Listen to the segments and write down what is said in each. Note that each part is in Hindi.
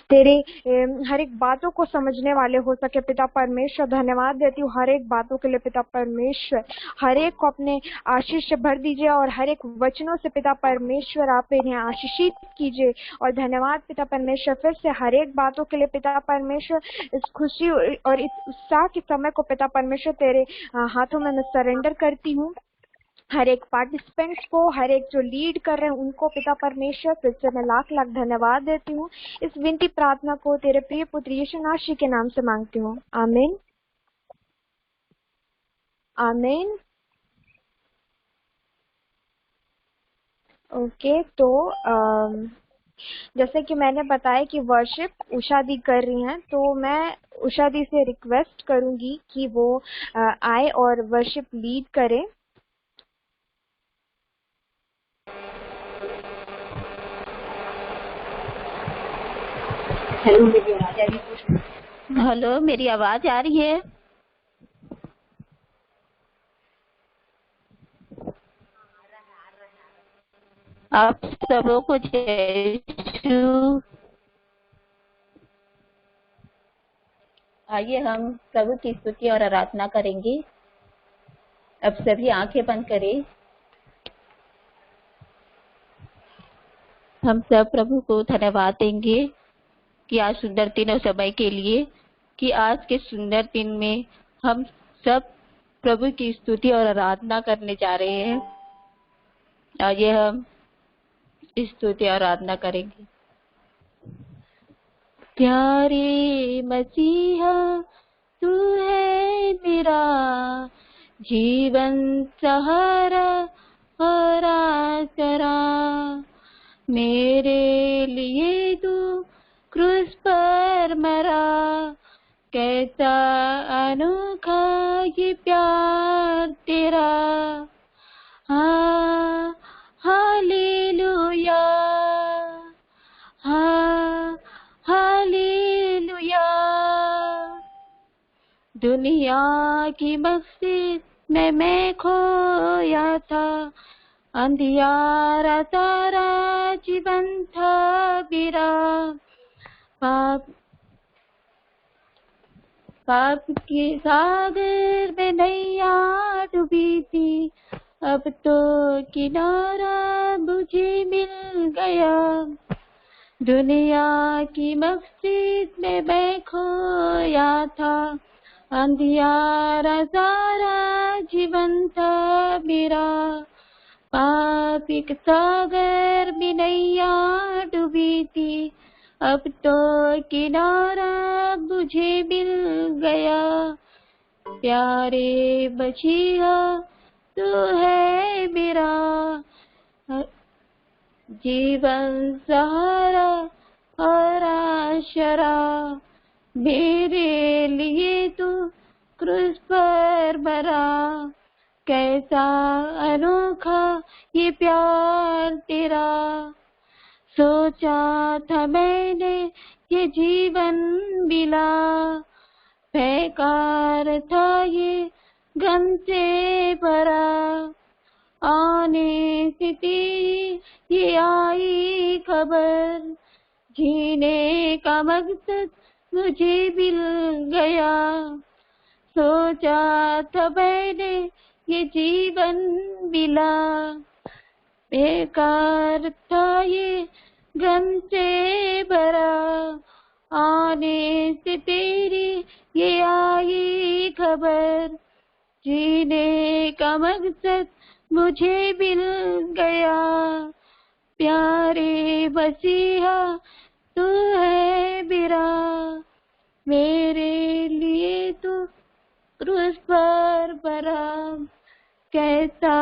तेरे हर एक बातों को समझने वाले हो सके पिता परमेश्वर। धन्यवाद देती हूँ हर एक बातों के लिए पिता परमेश्वर। हर एक को अपने आशीष से भर दीजिए और हर एक वचनों से पिता परमेश्वर आप इन्हें आशीषित कीजिए। और धन्यवाद पिता परमेश्वर फिर से हर एक बातों के लिए पिता परमेश्वर। इस खुशी और इस उत्साह के समय को पिता परमेश्वर तेरे हाथों में मैं सरेंडर करती हूँ। हर एक पार्टिसिपेंट्स को, हर एक जो लीड कर रहे हैं उनको पिता परमेश्वर फिर से मैं लाख लाख धन्यवाद देती हूँ। इस विनती प्रार्थना को तेरे प्रिय पुत्र यीशु नासरी के नाम से मांगती हूँ, आमीन आमीन। ओके, तो जैसे कि मैंने बताया कि वर्शिप उषा दी कर रही हैं, तो मैं उषा दी से रिक्वेस्ट करूंगी कि वो आए और वर्शिप लीड करें। हेलो, मेरी आवाज आ रही है? हेलो, मेरी आवाज आ रही है? आप सबों को जय यीशु। आइए हम प्रभु की स्तुति और आराधना करेंगे। अब सभी आंखें बंद करें। हम सब प्रभु को धन्यवाद देंगे कि आज सुंदर दिन और समय के लिए, कि आज के सुंदर दिन में हम सब प्रभु की स्तुति और आराधना करने जा रहे हैं। आइए हम स्तुति और आराधना करेंगे। प्यारे मसीहा तू है मेरा जीवन सहारा और आसरा, मेरे लिए तू क्रूस पर मरा, कैसा अनोखा ये प्यार तेरा। हाँ, हालेलुया, हाँ, हालेलुया। दुनिया की मस्जिद में मैं खोया था, अंधियारा सारा जीवन था मेरा। पाप के सागर में नैया डूबी थी, अब तो किनारा मुझे मिल गया। दुनिया की मस्जिद में मैं खोया था, अंधियारा सारा जीवन था मेरा। पाप के सागर में नैया डूबी थी, अब तो किनारा मुझे मिल गया। प्यारे मसीहा तू है मेरा जीवन सहारा और आसरा, मेरे लिए तू क्रूस पर मरा, कैसा अनोखा ये प्यार तेरा। सोचा था मैंने ये जीवन मिला, बेकार था ये गम से भरा, आने से तेरी ये आई खबर, जीने का मकसद मुझे मिल गया। सोचा था मैंने ये जीवन मिला, बेकार था ये गम से भरा, आने से तेरी ये आई खबर, जीने का मकसद मुझे मिल गया। प्यारे मसीहा तू है मेरा, मेरे लिए तू क्रूस पर मरा, कैसा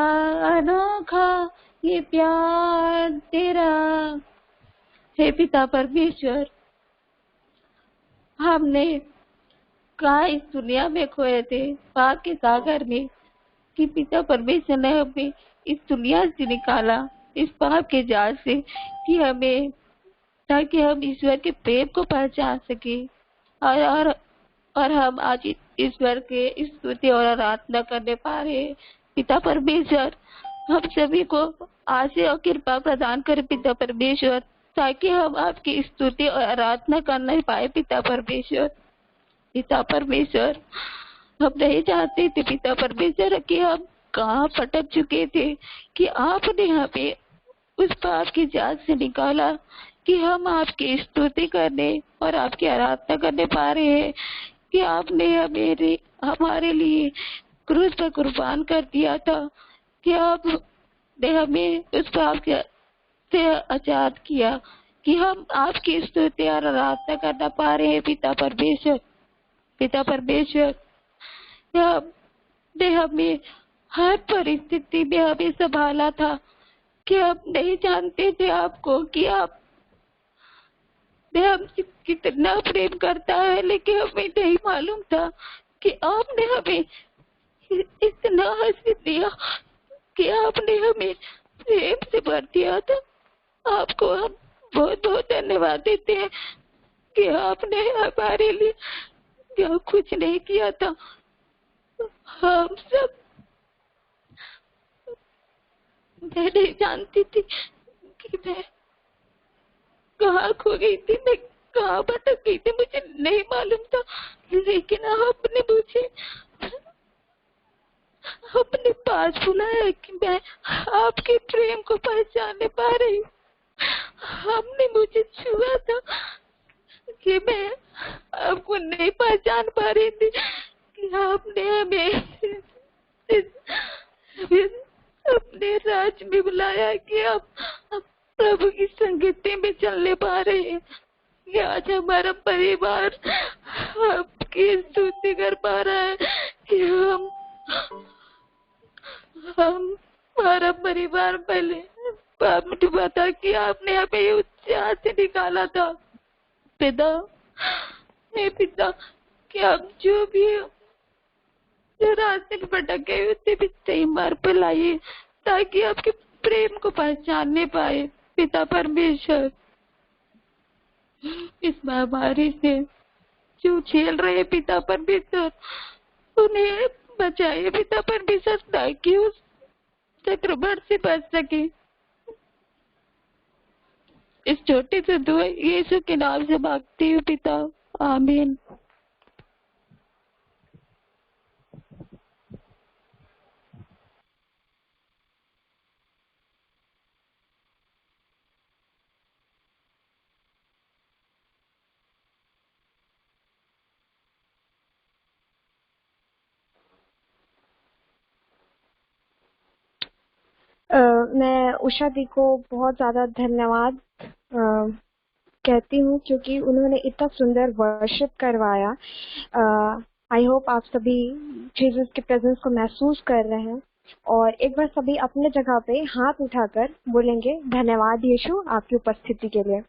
अनोखा ये प्यार तेरा। हे पिता परमेश्वर, हमने कहा इस दुनिया में खोए थे पाप के सागर में, कि पिता परमेश्वर ने हमें इस दुनिया से निकाला, इस पाप के जाल से, कि हमें, ताकि हम ईश्वर के प्रेम को पहचान सके। और हम आज ईश्वर के स्तुति और आराधना करने पा रहे हैं। पिता परमेश्वर, हम सभी को आशीष और कृपा प्रदान करें पिता परमेश्वर। ताकि हम आपकी स्तुति और आराधना करना पाए। पिता परमेश्वर, पिता परमेश्वर, हम नहीं जानते थे पिता परमेश्वर कि हम कहाँ भटक चुके थे, कि आपने हमें उस पाप की जाल से निकाला, कि हम आपकी स्तुति करने और आपकी आराधना करने पा रहे हैं, कि आपने हमारे लिए क्रूस पर कुर्बान कर दिया था, कि आपने हमें उस पाप से आजाद किया, कि हम आपकी स्तुति और आराधना करना पा रहे हैं। पिता परमेश्वर, पिता परमेश्वर, आपने हमें हर परिस्थिति में हमें संभाला था, कि हम नहीं जानते थे आपको, कि आप हमसे कितना प्रेम करता है, लेकिन हमें नहीं मालूम था कि आपने हमें इतना हंसी दिया, कि आपने हमें प्रेम से भर दिया था। आपको हम बहुत बहुत धन्यवाद देते हैं कि आपने हमारे लिए जो कुछ नहीं किया था। हम सब, मैं नहीं जानती थी कि मैं कहाँ खो गई थी, मैं कहाँ भटक गई थी, मुझे नहीं मालूम था, लेकिन आपने मुझे अपने पास बुलाया कि मैं आपके प्रेम को पहचानने पा रही हूँ। आपने मुझे छुआ था कि मैं आपको नहीं पहचान पा रही थी, कि आपने हमें अपने राज में बुलाया, कि आप प्रभु की संगति में चलने पा रहे हैं, कि आज हमारा परिवार आपकी स्तुति कर पा रहा है, कि हमारा परिवार पहले पाप में डूबा था, कि आपने हमें उस जाल से निकाला था। पिता, हे पिता, कि आप जो भी जो रास्ते में भटक गए उसे भी सही मार्ग पर लाइए, ताकि आपके प्रेम को पहचानने पाए। पिता परमेश्वर, इस महामारी से जो झेल रहे पिता परमेश्वर, उन्हें बचाइए पिता परमेश्वर, ताकि उस संक्रमण से बच सके। इस छोटे से दुआ यीशु के नाम से मांगती हूँ पिता, आमीन। मैं उषा दी को बहुत ज़्यादा धन्यवाद कहती हूँ, क्योंकि उन्होंने इतना सुंदर वर्शिप करवाया। आई होप आप सभी जीसस के प्रेजेंस को महसूस कर रहे हैं, और एक बार सभी अपने जगह पे हाथ उठाकर बोलेंगे, धन्यवाद यीशु आपकी उपस्थिति के लिए।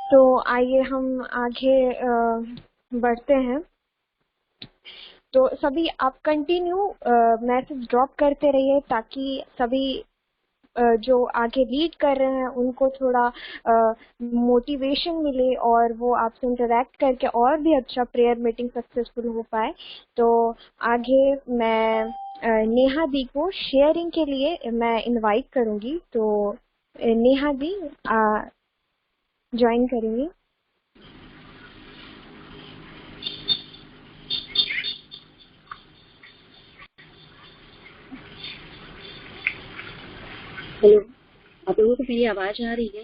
तो आइए हम आगे बढ़ते हैं। तो सभी आप कंटिन्यू मैसेज ड्रॉप करते रहिए, ताकि सभी जो आगे लीड कर रहे हैं उनको थोड़ा मोटिवेशन मिले, और वो आपसे इंटरेक्ट करके और भी अच्छा प्रेयर मीटिंग सक्सेसफुल हो पाए। तो आगे मैं नेहा दी को शेयरिंग के लिए मैं इनवाइट करूंगी। तो नेहा दी ज्वाइन करेंगी। हेलो, आप लोगों को मेरी आवाज आ रही है?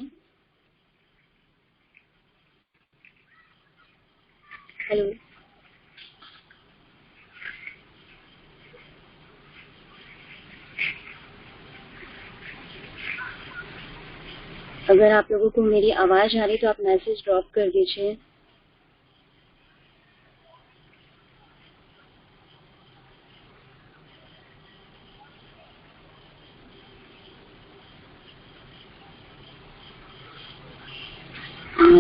हेलो, अगर आप लोगों को मेरी आवाज आ रही तो आप मैसेज ड्रॉप कर दीजिए।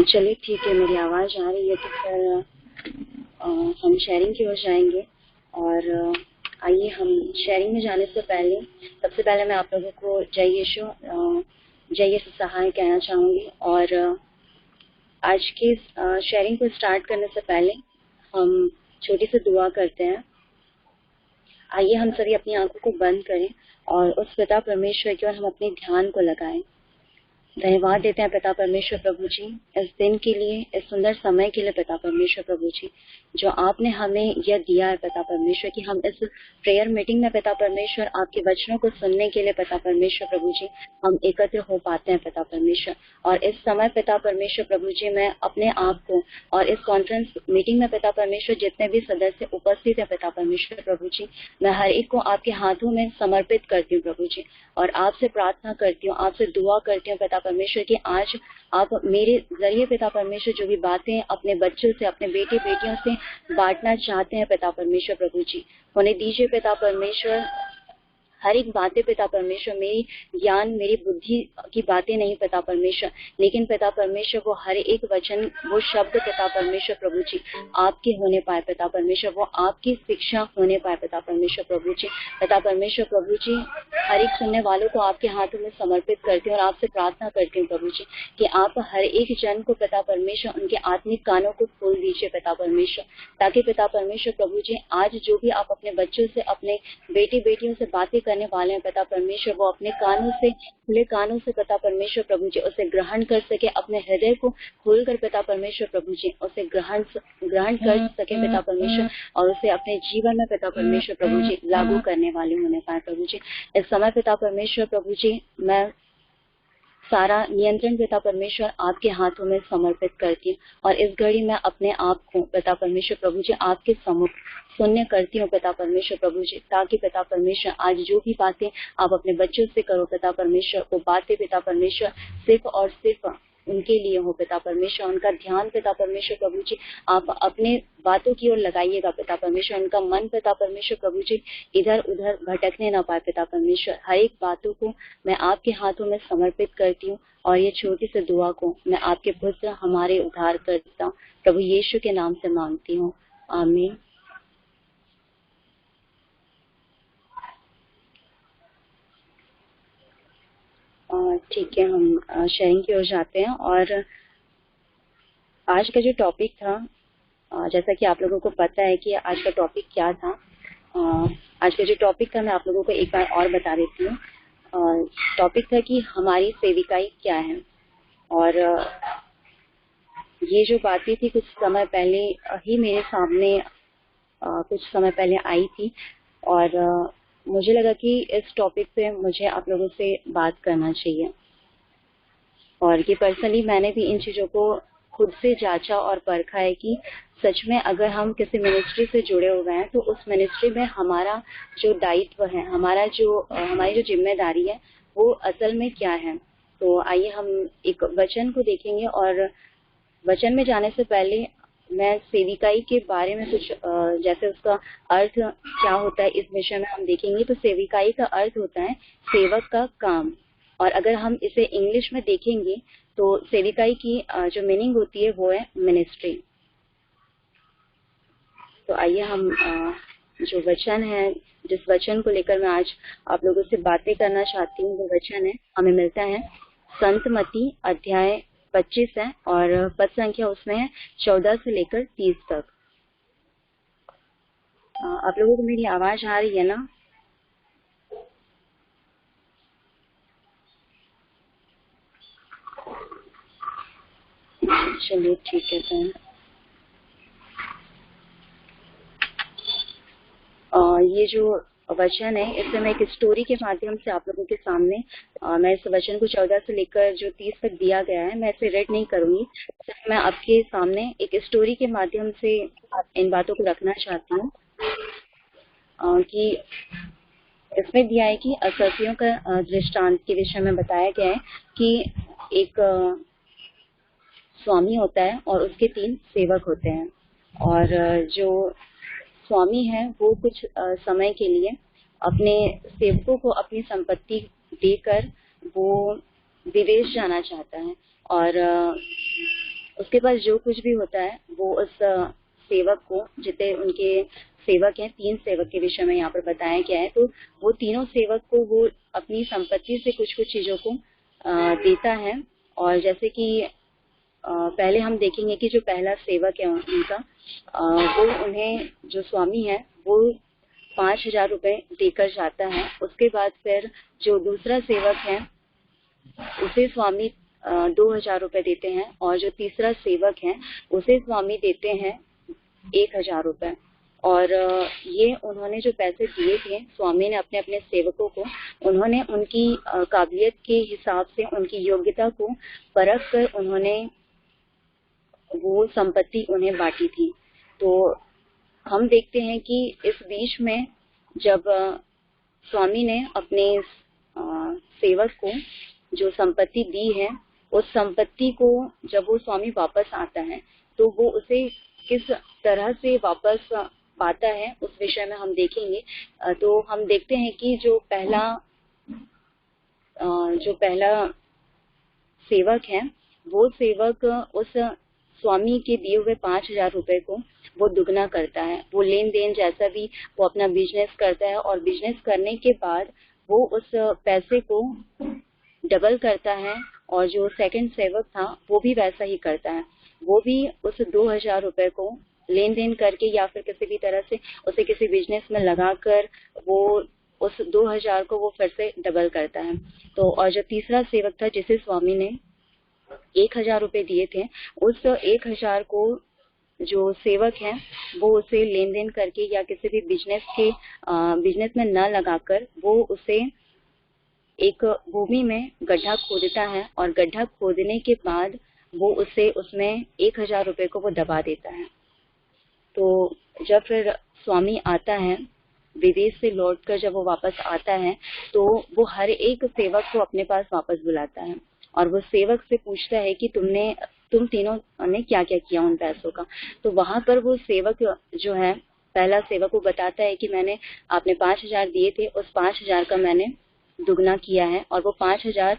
चलिए ठीक है, मेरी आवाज आ रही है तो फिर हम शेयरिंग की ओर जाएंगे। और आइए हम शेयरिंग में जाने से पहले सबसे पहले मैं आप लोगों को जय यीशु सहाय कहना चाहूंगी। और आज की शेयरिंग को स्टार्ट करने से पहले हम छोटी सी दुआ करते हैं। आइए हम सभी अपनी आंखों को बंद करें और उस पिता परमेश्वर की ओर हम अपने ध्यान को लगाएं। धन्यवाद देते हैं पिता परमेश्वर प्रभु जी इस दिन के लिए, इस सुंदर समय के लिए पिता परमेश्वर प्रभु जी, जो आपने हमें यह दिया है पिता परमेश्वर कि हम इस प्रेयर मीटिंग में पिता परमेश्वर आपके वचनों को सुनने के लिए पिता परमेश्वर प्रभु जी हम एकत्र हो पाते हैं पिता परमेश्वर। और इस समय पिता परमेश्वर प्रभु जी मैं अपने आप को और इस कॉन्फ्रेंस मीटिंग में पिता परमेश्वर जितने भी सदस्य उपस्थित है पिता परमेश्वर प्रभु जी, मैं हर एक को आपके हाथों में समर्पित करती हूँ प्रभु जी, और आपसे प्रार्थना करती हूँ, आपसे दुआ करती हूँ पिता परमेश्वर कि आज आप मेरे जरिए पिता परमेश्वर जो भी बातें अपने बच्चों से, अपने बेटे बेटियों से बांटना चाहते हैं पिता परमेश्वर प्रभु जी, उन्हें दीजिए पिता परमेश्वर। हर एक बातें पिता परमेश्वर मेरी ज्ञान, मेरी बुद्धि की बातें नहीं पिता परमेश्वर, लेकिन पिता परमेश्वर वो हर एक वचन, वो शब्द पिता परमेश्वर प्रभु जी आपके होने पाए पिता परमेश्वर, वो आपकी शिक्षा होने पाए पिता परमेश्वर प्रभु जी। पिता परमेश्वर प्रभु जी हर एक सुनने वालों को आपके हाथों में समर्पित करती हूँ और आपसे प्रार्थना करती हूँ प्रभु जी कि आप हर एक जन को पिता परमेश्वर उनके आत्मिक कानों को खोल दीजिए पिता परमेश्वर, ताकि पिता परमेश्वर प्रभु जी आज जो भी आप अपने बच्चों से, अपने बेटी बेटियों से बातें करने वाले हैं पिता परमेश्वर, वो अपने कानों से, खुले कानों से पिता परमेश्वर प्रभु जी उसे ग्रहण कर सके, अपने हृदय को खोलकर पिता परमेश्वर प्रभु जी उसे ग्रहण कर सके पिता परमेश्वर, और उसे अपने जीवन में पिता परमेश्वर प्रभु जी लागू करने वाले होने पाए प्रभु जी। इस समय पिता परमेश्वर प्रभु जी मैं सारा नियंत्रण पिता परमेश्वर आपके हाथों में समर्पित करती हूँ, और इस घड़ी में अपने आप को पिता परमेश्वर प्रभु जी आपके सम्मुख शून्य करती हूँ पिता परमेश्वर प्रभु जी, ताकि पिता परमेश्वर आज जो भी बातें आप अपने बच्चों से करो पिता परमेश्वर, वो बातें पिता परमेश्वर सिर्फ और सिर्फ उनके लिए हो पिता परमेश्वर। उनका ध्यान पिता परमेश्वर प्रभु जी आप अपने बातों की ओर लगाइएगा पिता परमेश्वर, उनका मन पिता परमेश्वर प्रभु जी इधर उधर भटकने ना पाए पिता परमेश्वर। हर एक बातों को मैं आपके हाथों में समर्पित करती हूँ, और ये छोटी सी दुआ को मैं आपके पुत्र हमारे उद्धार करता हूँ प्रभु यीशु के नाम से मांगती हूँ, आमीन। ठीक है, हम शेयरिंग की ओर जाते हैं। और आज का जो टॉपिक था, जैसा कि आप लोगों को पता है कि आज का टॉपिक क्या था। आज का जो टॉपिक था मैं आप लोगों को एक बार और बता देती हूँ। टॉपिक था कि हमारी सेविकाई क्या है। और ये जो बातें थी कुछ समय पहले ही मेरे सामने कुछ समय पहले आई थी, और मुझे लगा कि इस टॉपिक पे मुझे आप लोगों से बात करना चाहिए। और ये पर्सनली मैंने भी इन चीज़ों को खुद से जांचा और परखा है कि सच में अगर हम किसी मिनिस्ट्री से जुड़े हुए हैं तो उस मिनिस्ट्री में हमारा जो दायित्व है, हमारी जो जिम्मेदारी है वो असल में क्या है। तो आइए हम एक वचन को देखेंगे, और वचन में जाने से पहले मैं सेविकाई के बारे में कुछ जैसे उसका अर्थ क्या होता है इस विषय में हम देखेंगे। तो सेविकाई का अर्थ होता है सेवक का काम, और अगर हम इसे इंग्लिश में देखेंगे तो सेविकाई की जो मीनिंग होती है वो है मिनिस्ट्री। तो आइए हम जो वचन है, जिस वचन को लेकर मैं आज आप लोगों से बातें करना चाहती हूँ, वो वचन है, हमें मिलता है संत मत्ती अध्याय 25 है, और पद संख्या उसमें है 14 से लेकर 30 तक। आप लोगों को मेरी आवाज आ रही है ना? चलिए ठीक है। तो ये जो वचन है इसे मैं एक स्टोरी के माध्यम से आप लोगों के सामने मैं इस वचन को 14 से लेकर जो 30 तक दिया गया है मैं इसे रेड नहीं करूंगी, सिर्फ मैं आपके सामने एक स्टोरी के माध्यम से इन बातों को रखना चाहती हूँ। कि इसमें दिया है कि असफियों का दृष्टांत के विषय में बताया गया है कि एक स्वामी होता है और उसके 3 सेवक होते हैं, और जो स्वामी है वो कुछ समय के लिए अपने सेवकों को अपनी संपत्ति देकर वो विदेश जाना चाहता है, और उसके पास जो कुछ भी होता है वो उस सेवक को, जितने उनके सेवक हैं, 3 सेवक के विषय में यहाँ पर बताया गया है, तो वो तीनों सेवक को वो अपनी संपत्ति से कुछ कुछ चीजों को देता है। और जैसे कि पहले हम देखेंगे कि जो पहला सेवक है उनका, वो उन्हें जो स्वामी है वो 5,000 रुपए देकर जाता है। उसके बाद फिर जो दूसरा सेवक है उसे स्वामी 2,000 रुपए देते हैं, और जो तीसरा सेवक है उसे स्वामी देते हैं 1,000 रुपए। और ये उन्होंने जो पैसे दिए थे स्वामी ने अपने अपने सेवकों को, उन्होंने उनकी काबिलियत के हिसाब से, उनकी योग्यता को परख कर उन्होंने वो संपत्ति उन्हें बांटी थी। तो हम देखते हैं कि इस बीच में जब स्वामी ने अपने सेवक को जो संपत्ति दी है, उस संपत्ति को जब वो स्वामी वापस आता है तो वो उसे किस तरह से वापस पाता है उस विषय में हम देखेंगे। तो हम देखते हैं कि जो पहला सेवक है वो सेवक उस स्वामी के दिए हुए 5,000 रुपए को वो दुगना करता है। वो लेन देन जैसा भी वो अपना बिजनेस करता है, और बिजनेस करने के बाद वो उस पैसे को डबल करता है। और जो सेकंड सेवक था वो भी वैसा ही करता है, वो भी उस 2,000 रुपए को लेन देन करके या फिर किसी भी तरह से उसे किसी बिजनेस में लगाकर वो उस 2,000 को वो फिर से डबल करता है। तो और जो तीसरा सेवक था जिसे स्वामी ने 1,000 रुपए दिए थे, उस 1,000 को जो सेवक है वो उसे लेन देन करके या किसी भी बिजनेस में न लगाकर वो उसे एक भूमि में गड्ढा खोदता है, और गड्ढा खोदने के बाद वो उसे उसमें 1,000 रुपए को वो दबा देता है। तो जब फिर स्वामी आता है विदेश से लौटकर, जब वो वापस आता है तो वो हर एक सेवक को अपने पास वापस बुलाता है, और वो सेवक से पूछता है कि तुम तीनों ने क्या क्या किया उन पैसों का। तो वहां पर वो सेवक जो है, पहला सेवक, वो बताता है कि आपने 5,000 दिए थे, उस 5,000 का मैंने दुगना किया है, और वो 5,000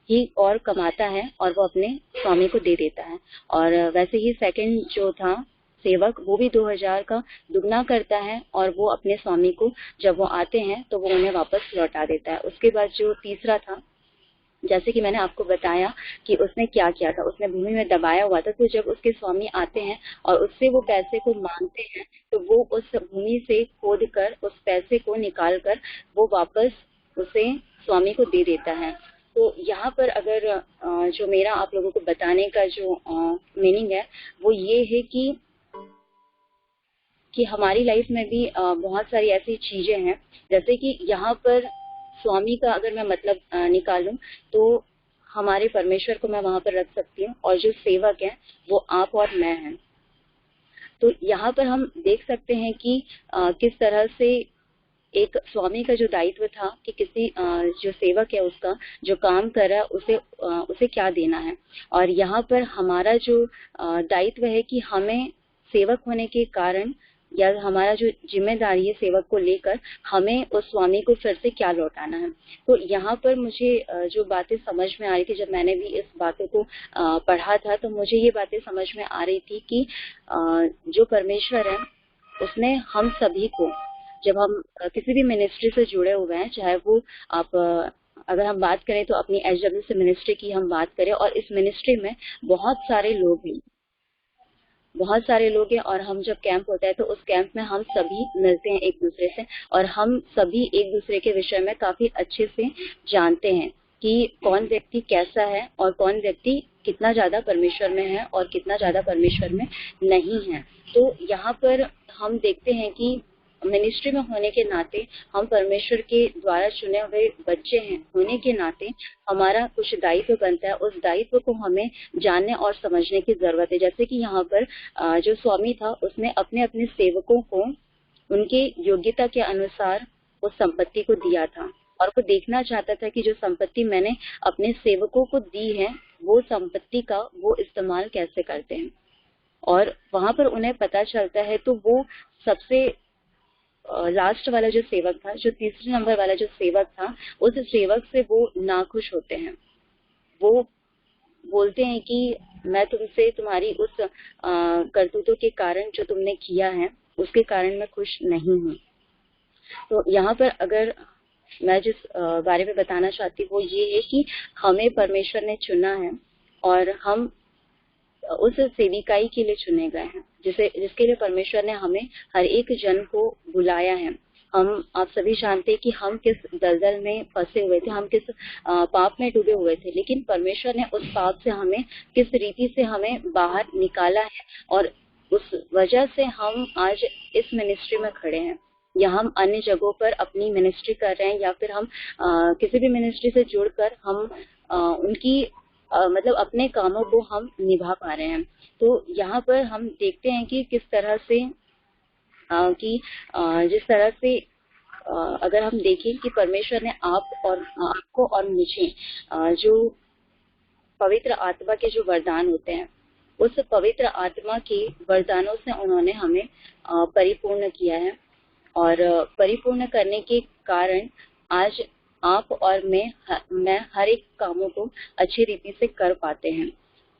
ही और कमाता है और वो अपने स्वामी को दे देता है। और वैसे ही सेकंड जो था सेवक, वो भी 2,000 का दुगना करता है, और वो अपने स्वामी को जब वो आते हैं तो वो उन्हें वापस लौटा देता है। उसके बाद जो तीसरा था, जैसे कि मैंने आपको बताया कि उसने क्या किया था, उसने भूमि में दबाया हुआ था। तो जब उसके स्वामी आते हैं और उससे वो पैसे को मांगते हैं तो वो उस भूमि से खोद कर उस पैसे को निकाल कर वो वापस उसे स्वामी को दे देता है। तो यहाँ पर अगर जो मेरा आप लोगों को बताने का जो मीनिंग है वो ये है कि हमारी लाइफ में भी बहुत सारी ऐसी चीजें हैं, जैसे कि यहाँ पर स्वामी का अगर मैं मतलब निकालूं तो हमारे परमेश्वर को मैं वहां पर रख सकती हूँ, और जो सेवक है वो आप और मैं हैं। तो यहाँ पर हम देख सकते हैं कि किस तरह से एक स्वामी का जो दायित्व था कि किसी जो सेवक है उसका जो काम कर रहा है उसे क्या देना है, और यहाँ पर हमारा जो दायित्व है कि हमें सेवक होने के कारण या हमारा जो जिम्मेदारी है सेवक को लेकर, हमें उस स्वामी को फिर से क्या लौटाना है। तो यहाँ पर मुझे जो बातें समझ में आ रही थी, जब मैंने भी इस बातों को पढ़ा था, तो मुझे ये बातें समझ में आ रही थी कि जो परमेश्वर है उसने हम सभी को, जब हम किसी भी मिनिस्ट्री से जुड़े हुए हैं, चाहे वो आप अगर हम बात करें तो अपनी HWC मिनिस्ट्री की हम बात करें, और इस मिनिस्ट्री में बहुत सारे लोग हैं, और हम जब कैंप होता है तो उस कैंप में हम सभी मिलते हैं एक दूसरे से, और हम सभी एक दूसरे के विषय में काफी अच्छे से जानते हैं कि कौन व्यक्ति कैसा है और कौन व्यक्ति कितना ज्यादा परमेश्वर में है और कितना ज्यादा परमेश्वर में नहीं है। तो यहाँ पर हम देखते हैं कि मिनिस्ट्री में होने के नाते, हम परमेश्वर के द्वारा चुने हुए बच्चे हैं होने के नाते, हमारा कुछ दायित्व बनता है। उस दायित्व को हमें जानने और समझने की जरूरत है। जैसे कि यहाँ पर जो स्वामी था उसने अपने अपने सेवकों को उनके योग्यता के अनुसार उस संपत्ति को दिया था, और वो देखना चाहता था कि जो संपत्ति मैंने अपने सेवकों को दी है वो संपत्ति का वो इस्तेमाल कैसे करते हैं, और वहां पर उन्हें पता चलता है। तो वो सबसे लास्ट वाला जो सेवक था, जो तीसरे नंबर वाला जो सेवक था, उस सेवक से वो नाखुश होते हैं। वो बोलते हैं कि मैं तुमसे तुम्हारी उस करतूतों के कारण जो तुमने किया है उसके कारण मैं खुश नहीं हूँ। तो यहाँ पर अगर मैं जिस बारे में बताना चाहती हूँ वो ये है कि हमें परमेश्वर ने चुना है, और हम उस सेविकाई के लिए चुने गए हैं, जिसके लिए परमेश्वर ने हमें हर एक जन को बुलाया है। आप सभी जानते हैं कि हम किस दलदल में फंसे हुए थे, हम किस पाप में डूबे हुए थे, लेकिन परमेश्वर ने उस पाप से हमें किस रीति से हमें बाहर निकाला है, और उस वजह से हम आज इस मिनिस्ट्री में खड़े हैं, या हम अन्य जगहों पर अपनी मिनिस्ट्री कर रहे हैं, या फिर हम किसी भी मिनिस्ट्री से जुड़कर हम उनकी मतलब अपने कामों को हम निभा पा रहे हैं। तो यहाँ पर हम देखते हैं कि किस तरह से जिस तरह से अगर हम देखें कि परमेश्वर ने आपको और मुझे जो पवित्र आत्मा के जो वरदान होते हैं, उस पवित्र आत्मा के वरदानों से उन्होंने हमें परिपूर्ण किया है, और परिपूर्ण करने के कारण आज आप और मैं हर एक कामों को अच्छी रीति से कर पाते हैं।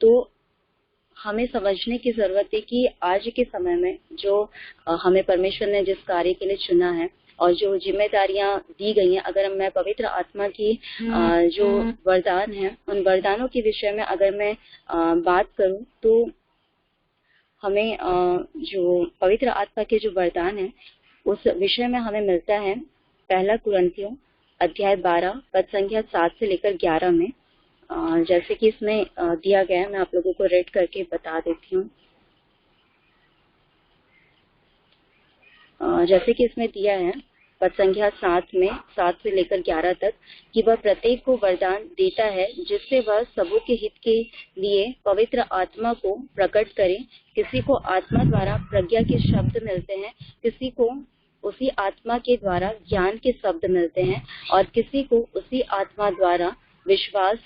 तो हमें समझने की जरूरत है कि आज के समय में जो हमें परमेश्वर ने जिस कार्य के लिए चुना है और जो जिम्मेदारियां दी गई हैं, अगर मैं पवित्र आत्मा की जो वरदान है, उन वरदानों के विषय में अगर मैं बात करूं, तो हमें जो पवित्र आत्मा के जो वरदान है उस विषय में हमें मिलता है पहला कुरिन्थियों अध्याय 12 पद संख्या 7 से लेकर 11 में। जैसे कि इसमें दिया गया है, मैं आप लोगों को रेड करके बता देती हूँ। जैसे कि इसमें दिया है पद संख्या 7 में 7 से लेकर 11 तक कि वह प्रत्येक को वरदान देता है जिससे वह सबों के हित के लिए पवित्र आत्मा को प्रकट करे। किसी को आत्मा द्वारा प्रज्ञा के शब्द मिलते हैं, किसी को उसी आत्मा के द्वारा ज्ञान के शब्द मिलते हैं, और किसी को उसी आत्मा द्वारा विश्वास,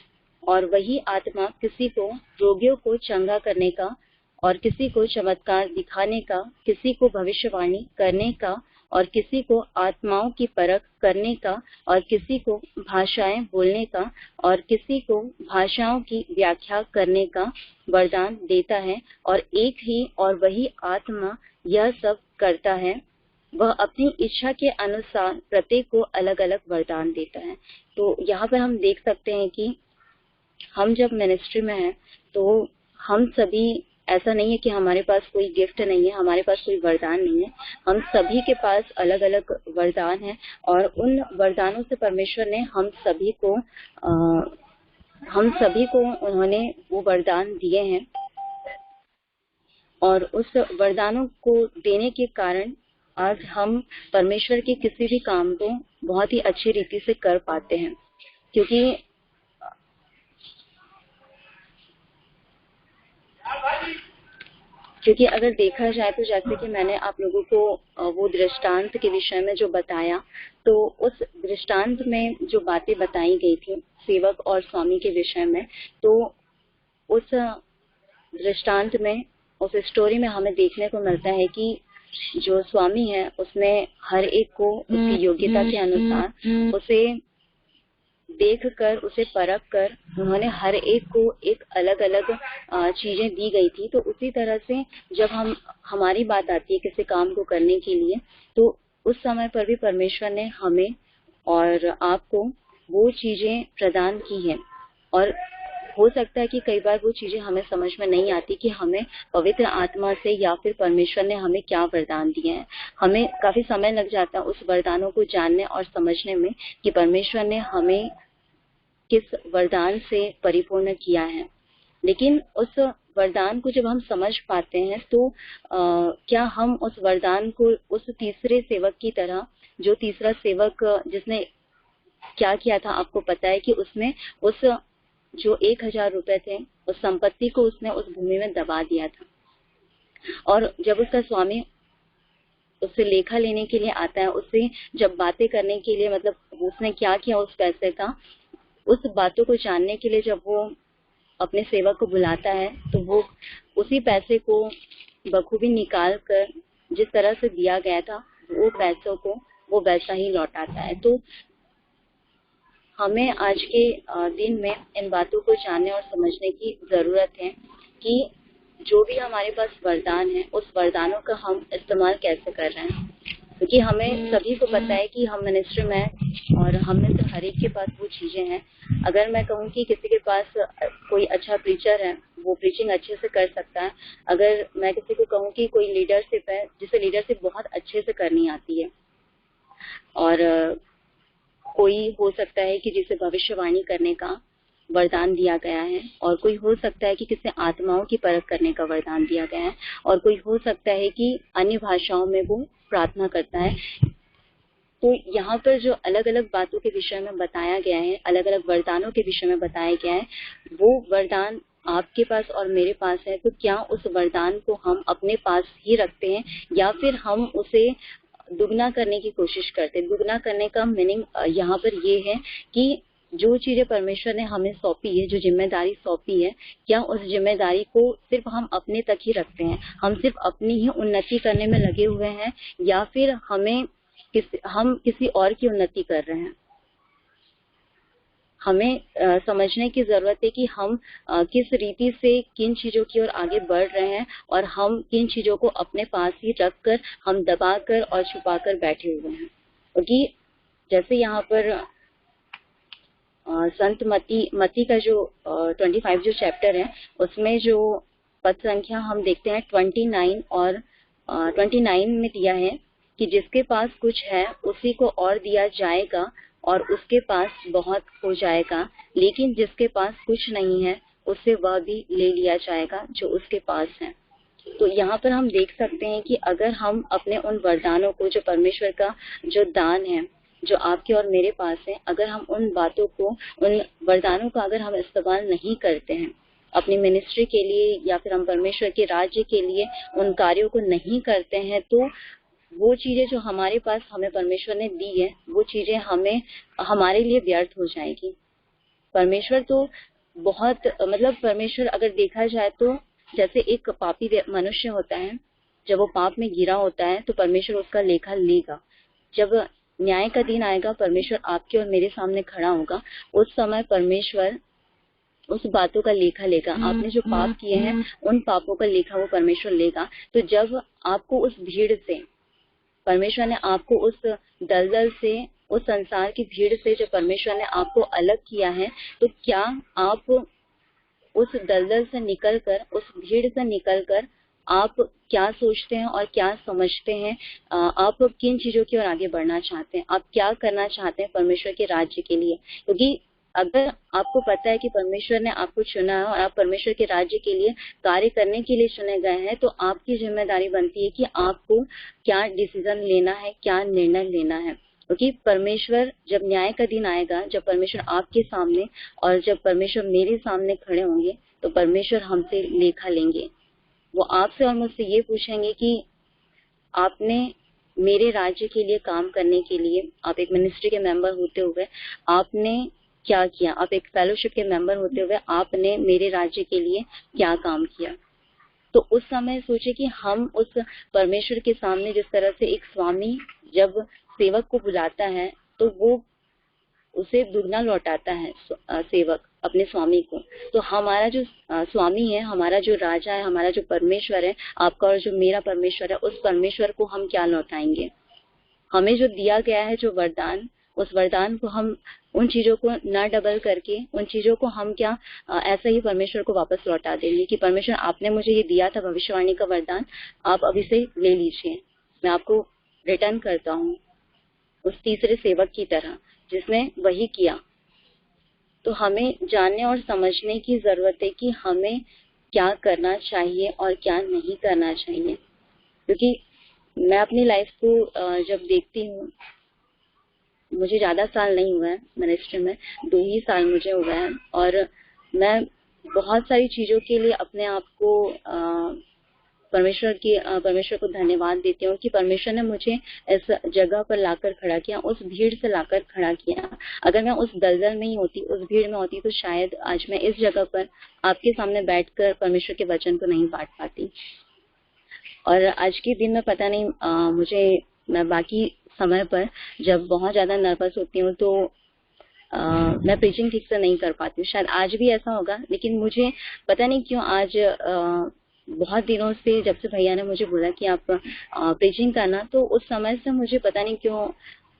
और वही आत्मा किसी को रोगियों को चंगा करने का, और किसी को चमत्कार दिखाने का, किसी को भविष्यवाणी करने का, और किसी को आत्माओं की परख करने का, और किसी को भाषाएं बोलने का, और किसी को भाषाओं की व्याख्या करने का वरदान देता है। और एक ही और वही आत्मा यह सब करता है, वह अपनी इच्छा के अनुसार प्रत्येक को अलग अलग वरदान देता है। तो यहाँ पर हम देख सकते हैं कि हम जब मिनिस्ट्री में हैं तो हम सभी, ऐसा नहीं है कि हमारे पास कोई गिफ्ट नहीं है, हमारे पास कोई वरदान नहीं है, हम सभी के पास अलग अलग वरदान है, और उन वरदानों से परमेश्वर ने हम सभी को उन्होंने वो वरदान दिए हैं, और उस वरदानों को देने के कारण आज हम परमेश्वर के किसी भी काम को बहुत ही अच्छी रीति से कर पाते हैं। क्योंकि अगर देखा जाए तो जैसे कि मैंने आप लोगों को वो दृष्टांत के विषय में जो बताया, तो उस दृष्टांत में जो बातें बताई गई थी सेवक और स्वामी के विषय में, तो उस दृष्टांत में, उस स्टोरी में हमें देखने को मिलता है कि जो स्वामी है उसने हर एक को उसकी योग्यता के अनुसार उसे देखकर, उसे परख कर, उन्होंने हर एक को एक अलग अलग चीजें दी गई थी। तो उसी तरह से जब हमारी बात आती है किसी काम को करने के लिए, तो उस समय पर भी परमेश्वर ने हमें और आपको वो चीजें प्रदान की हैं, और हो सकता है कि कई बार वो चीजें हमें समझ में नहीं आती कि हमें पवित्र आत्मा से या फिर परमेश्वर ने हमें क्या वरदान दिए हैं। हमें काफी समय लग जाता है उस वरदानों को जानने और समझने में कि परमेश्वर ने हमें किस वरदान से परिपूर्ण किया है। लेकिन उस वरदान को जब हम समझ पाते हैं तो क्या हम उस वरदान को उस तीसरे सेवक की तरह, जो तीसरा सेवक जिसने क्या किया था, आपको पता है कि उसने उस जो 1000 रुपए थे उस संपत्ति को उसने उस भूमि में दबा दिया था, और जब उसका स्वामी उससे लेखा लेने के लिए आता है, उससे जब बातें करने के लिए, मतलब उसने क्या किया उस पैसे का, उस बातों को जानने के लिए जब वो अपने सेवक को बुलाता है, तो वो उसी पैसे को बखूबी निकाल कर जिस तरह से दिया गया था वो पैसों को वो वैसा ही लौटाता है। तो हमें आज के दिन में इन बातों को जानने और समझने की जरूरत है कि जो भी हमारे पास वरदान है उस वरदानों का हम इस्तेमाल कैसे कर रहे हैं, क्योंकि हमें सभी को पता है कि हम मिनिस्ट्री में हैं और हम में से हर एक के पास वो चीजें हैं। अगर मैं कहूँ कि किसी के पास कोई अच्छा प्रीचर है वो प्रीचिंग अच्छे से कर सकता है। अगर मैं किसी को कहूँ कि कोई लीडरशिप है जिसे लीडरशिप बहुत अच्छे से करनी आती है, और कोई हो सकता है कि जिसे भविष्यवाणी करने का वरदान दिया गया है, और कोई हो सकता है कि किसी आत्माओं की परख करने का वरदान दिया गया है, और कोई हो सकता है कि अन्य भाषाओं में वो प्रार्थना करता है। तो यहाँ पर जो अलग अलग बातों के विषय में बताया गया है, अलग अलग वरदानों के विषय में बताया गया है, वो वरदान आपके पास और मेरे पास है। तो क्या उस वरदान को हम अपने पास ही रखते हैं, या फिर हम उसे दुगना करने की कोशिश करते हैं? दुगना करने का मीनिंग यहाँ पर ये है कि जो चीजें परमेश्वर ने हमें सौंपी है, जो जिम्मेदारी सौंपी है, क्या उस जिम्मेदारी को सिर्फ हम अपने तक ही रखते हैं, हम सिर्फ अपनी ही उन्नति करने में लगे हुए हैं, या फिर हम किसी और की उन्नति कर रहे हैं? हमें समझने की जरूरत है कि हम किस रीति से किन चीजों की ओर आगे बढ़ रहे हैं, और हम किन चीजों को अपने पास ही रखकर हम दबाकर और छुपाकर बैठे हुए हैं। क्योंकि जैसे यहाँ पर संत मती का जो 25 जो चैप्टर है, उसमें जो पद संख्या हम देखते हैं 29 और 29 में दिया है कि जिसके पास कुछ है उसी को और दिया जाएगा और उसके पास बहुत हो जाएगा, लेकिन जिसके पास कुछ नहीं है उससे वह भी ले लिया जाएगा जो उसके पास है। तो यहाँ पर हम देख सकते हैं कि अगर हम अपने उन वरदानों को, जो परमेश्वर का जो दान है, जो आपके और मेरे पास है, अगर हम उन बातों को, उन वरदानों का अगर हम इस्तेमाल नहीं करते हैं अपनी मिनिस्ट्री के लिए, या फिर हम परमेश्वर के राज्य के लिए उन कार्यों को नहीं करते हैं, तो वो चीजें जो हमारे पास हमें परमेश्वर ने दी है, वो चीजें हमें हमारे लिए व्यर्थ हो जाएगी। परमेश्वर तो बहुत, मतलब परमेश्वर अगर देखा जाए तो जैसे एक पापी मनुष्य होता है, जब वो पाप में गिरा होता है तो परमेश्वर उसका लेखा लेगा। जब न्याय का दिन आएगा, परमेश्वर आपके और मेरे सामने खड़ा होगा, उस समय परमेश्वर उस बातों का लेखा लेगा। आपने जो पाप किए हैं उन पापों का लेखा वो परमेश्वर लेगा। तो जब आपको उस भीड़ से, परमेश्वर ने आपको उस दलदल से, उस संसार की भीड़ से जो परमेश्वर ने आपको अलग किया है, तो क्या आप उस दलदल से निकलकर, उस भीड़ से निकलकर आप क्या सोचते हैं और क्या समझते हैं? आप किन चीजों की ओर आगे बढ़ना चाहते हैं? आप क्या करना चाहते हैं परमेश्वर के राज्य के लिए? क्योंकि अगर आपको पता है कि परमेश्वर ने आपको चुना है और आप परमेश्वर के राज्य के लिए कार्य करने के लिए चुने गए हैं, तो आपकी जिम्मेदारी बनती है कि आपको क्या डिसीजन लेना है, क्या निर्णय लेना है। क्योंकि परमेश्वर जब न्याय का दिन आएगा, जब परमेश्वर आपके सामने और जब परमेश्वर मेरे सामने खड़े होंगे, तो परमेश्वर हमसे लेखा लेंगे। वो आपसे और मुझसे ये पूछेंगे कि आपने मेरे राज्य के लिए काम करने के लिए, आप एक मिनिस्ट्री के मेंबर होते हुए आपने क्या किया? आप एक फेलोशिप के मेंबर होते हुए आपने मेरे राज्य के लिए क्या काम किया? तो उस समय सोचे कि हम उस परमेश्वर के सामने, जिस तरह से एक स्वामी जब सेवक को बुलाता है तो वो उसे दुगना लौटाता है, सेवक अपने स्वामी को। तो हमारा जो स्वामी है, हमारा जो राजा है, हमारा जो परमेश्वर है, आपका और जो मेरा परमेश्वर है, उस परमेश्वर को हम क्या लौटाएंगे? हमें जो दिया गया है जो वरदान, उस वरदान को हम उन चीजों को ना डबल करके, उन चीजों को हम क्या ऐसा ही परमेश्वर को वापस लौटा देंगे कि परमेश्वर आपने मुझे ये दिया था भविष्यवाणी का वरदान, आप अभी से ले लीजिए, मैं आपको रिटर्न करता हूँ, उस तीसरे सेवक की तरह जिसने वही किया। तो हमें जानने और समझने की जरूरत है कि हमें क्या करना चाहिए और क्या नहीं करना चाहिए। क्योंकि मैं अपनी लाइफ को जब देखती हूँ, मुझे ज्यादा साल नहीं हुआ है मिनिस्ट्री में, 2 ही साल मुझे हुआ है, और मैं बहुत सारी चीजों के लिए अपने आप को परमेश्वर को धन्यवाद देती हूँ कि परमेश्वर ने मुझे इस जगह पर लाकर खड़ा किया, उस भीड़ से लाकर खड़ा किया। अगर मैं उस दलदल में ही होती, उस भीड़ में होती, तो शायद आज मैं इस जगह पर आपके सामने बैठकर परमेश्वर के वचन को नहीं बांट पाती। और आज के दिन में पता नहीं, मैं बाकी समय पर जब बहुत ज्यादा नर्वस होती हूँ तो मैं प्रीचिंग ठीक से नहीं कर पाती हूँ। शायद आज भी ऐसा होगा, लेकिन मुझे पता नहीं क्यों आज बहुत दिनों से, जब से भैया ने मुझे बोला कि आप प्रीचिंग करना, तो उस समय से मुझे पता नहीं क्यों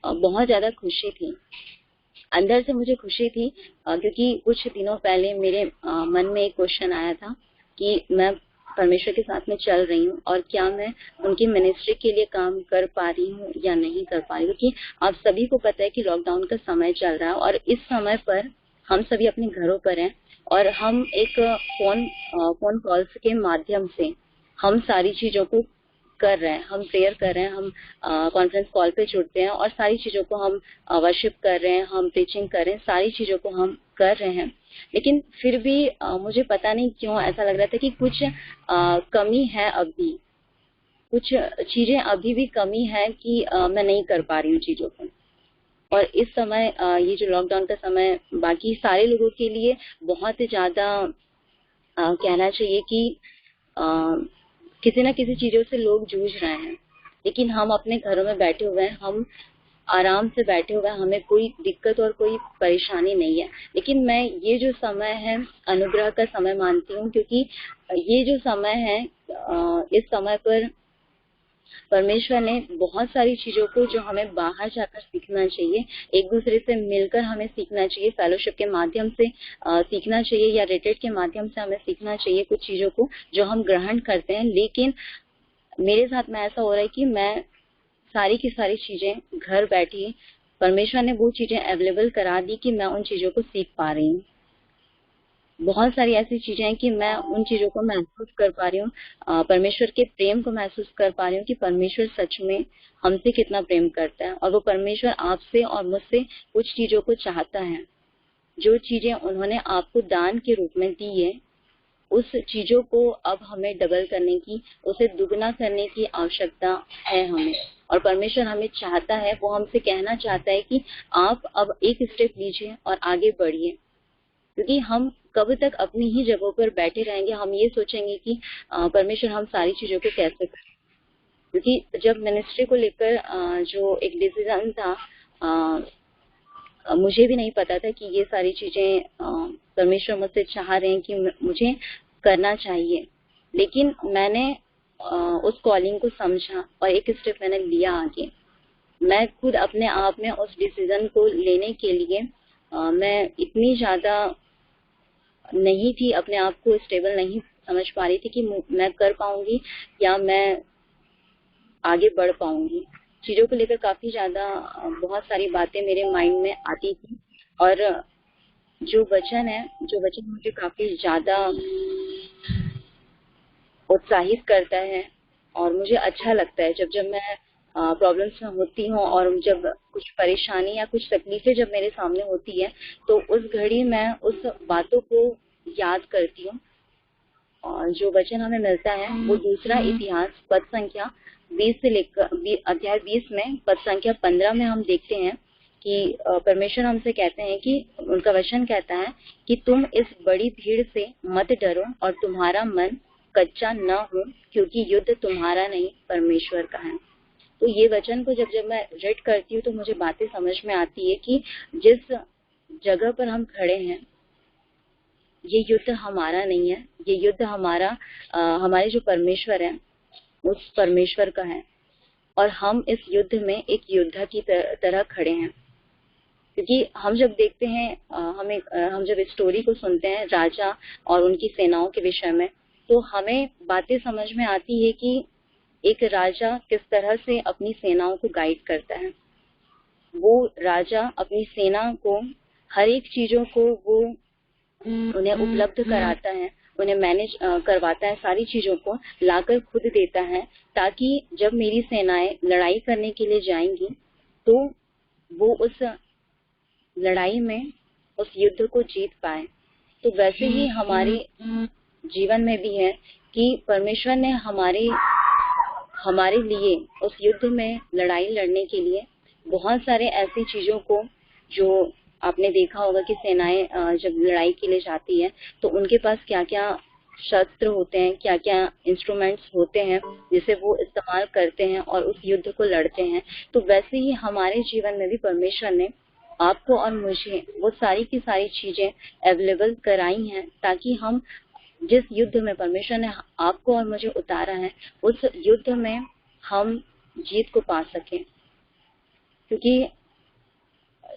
बहुत ज्यादा खुशी थी, अंदर से मुझे खुशी थी। क्योंकि कुछ दिनों पहले मेरे मन में एक क्वेश्चन आया था कि मैं परमेश्वर के साथ में चल रही हूँ और क्या मैं उनकी मिनिस्ट्री के लिए काम कर पा रही हूँ या नहीं कर पा रही हूँ। क्योंकि आप सभी को पता है कि लॉकडाउन का समय चल रहा है और इस समय पर हम सभी अपने घरों पर हैं और हम एक फोन कॉल्स के माध्यम से हम सारी चीजों को कर रहे हैं, हम प्रेयर कर रहे हैं, हम कॉन्फ्रेंस कॉल पे जुड़ते हैं और सारी चीजों को हम वर्शिप कर रहे हैं, हम प्रीचिंग कर रहे हैं, सारी चीजों को हम कर रहे हैं। लेकिन फिर भी मुझे पता नहीं क्यों ऐसा लग रहा था कि कुछ कमी है, अभी कुछ चीजें अभी भी कमी है कि मैं नहीं कर पा रही हूँ चीजों को। और इस समय ये जो लॉकडाउन का समय बाकी सारे लोगों के लिए बहुत ज्यादा कहना चाहिए कि किसी न किसी चीजों से लोग जूझ रहे हैं, लेकिन हम अपने घरों में बैठे हुए हैं, हम आराम से बैठे हुए हैं, हमें कोई दिक्कत और कोई परेशानी नहीं है। लेकिन मैं ये जो समय है अनुग्रह का समय मानती हूँ, क्योंकि ये जो समय है इस समय पर परमेश्वर ने बहुत सारी चीजों को जो हमें बाहर जाकर सीखना चाहिए, एक दूसरे से मिलकर हमें सीखना चाहिए, फेलोशिप के माध्यम से सीखना चाहिए या रिट्रीट के माध्यम से हमें सीखना चाहिए कुछ चीजों को जो हम ग्रहण करते हैं। लेकिन मेरे साथ में ऐसा हो रहा है कि मैं सारी की सारी चीजें घर बैठी, परमेश्वर ने वो चीजें अवेलेबल करा दी कि मैं उन चीजों को सीख पा रही हूँ। बहुत सारी ऐसी चीजें हैं कि मैं उन चीजों को महसूस कर पा रही हूँ, परमेश्वर के प्रेम को महसूस कर पा रही हूँ कि परमेश्वर सच में हमसे कितना प्रेम करता है और वो परमेश्वर आपसे और मुझसे कुछ चीजों को चाहता है। जो चीजें उन्होंने आपको दान के रूप में दी है, उस चीजों को अब हमें डबल करने की, उसे दुगना करने की आवश्यकता है हमें। और परमेश्वर हमें चाहता है, वो हमसे कहना चाहता है कि आप अब एक स्टेप लीजिए और आगे बढ़िए। क्योंकि हम कब तक अपनी ही जगहों पर बैठे रहेंगे, हम ये सोचेंगे कि परमेश्वर हम सारी चीजों को कैसे करें। क्योंकि जब मिनिस्ट्री को लेकर जो एक डिसीजन था, मुझे भी नहीं पता था कि ये सारी चीजें परमेश्वर मुझसे चाह रहे हैं कि मुझे करना चाहिए। लेकिन मैंने उस कॉलिंग को समझा और एक स्टेप मैंने लिया आगे। मैं खुद अपने आप में उस डिसीजन को लेने के लिए मैं इतनी ज्यादा नहीं थी, अपने आप को स्टेबल नहीं समझ पा रही थी कि मैं कर पाऊंगी या मैं आगे बढ़ पाऊंगी। चीजों को लेकर काफी ज्यादा बहुत सारी बातें मेरे माइंड में आती थी और जो वचन मुझे काफी ज्यादा उत्साहित करता है और मुझे अच्छा लगता है जब मैं प्रॉब्लम्स में होती हूँ और जब कुछ परेशानी या कुछ तकलीफें जब मेरे सामने होती है, तो उस घड़ी मैं उस बातों को याद करती हूँ। और जो वचन हमें मिलता है वो दूसरा इतिहास पद संख्या 20 से लेकर अध्याय 20 में पद संख्या 15 में हम देखते हैं कि परमेश्वर हमसे कहते हैं कि उनका वचन कहता है कि तुम इस बड़ी भीड़ से मत डरो और तुम्हारा मन कच्चा न हो, क्योंकि युद्ध तुम्हारा नहीं परमेश्वर का है। तो ये वचन को जब मैं रीड करती हूँ तो मुझे बातें समझ में आती है कि जिस जगह पर हम खड़े हैं, ये युद्ध हमारा नहीं है, ये युद्ध हमारे जो परमेश्वर है उस परमेश्वर का है और हम इस युद्ध में एक योद्धा की तरह खड़े हैं। क्योंकि हम जब देखते हैं, हम जब इस स्टोरी को सुनते हैं राजा और उनकी सेनाओं के विषय में, तो हमें बातें समझ में आती है कि एक राजा किस तरह से अपनी सेनाओं को गाइड करता है। वो राजा अपनी सेना को हर एक चीजों को वो उन्हें उपलब्ध कराता है, उन्हें मैनेज करवाता है, सारी चीजों को लाकर खुद देता है, ताकि जब मेरी सेनाएं लड़ाई करने के लिए जाएंगी तो वो उस लड़ाई में उस युद्ध को जीत पाए। तो वैसे ही हमारे जीवन में भी है कि परमेश्वर ने हमारे लिए उस युद्ध में लड़ाई लड़ने के लिए बहुत सारे ऐसी चीजों को, जो आपने देखा होगा कि सेनाएं जब लड़ाई के लिए जाती है तो उनके पास क्या क्या शस्त्र होते हैं, क्या क्या इंस्ट्रूमेंट्स होते हैं जिसे वो इस्तेमाल करते हैं और उस युद्ध को लड़ते हैं। तो वैसे ही हमारे जीवन में भी परमेश्वर ने आपको और मुझे वो सारी की सारी चीजें अवेलेबल कराई हैं, ताकि हम जिस युद्ध में परमेश्वर ने आपको और मुझे उतारा है उस युद्ध में हम जीत को पा सकें। क्योंकि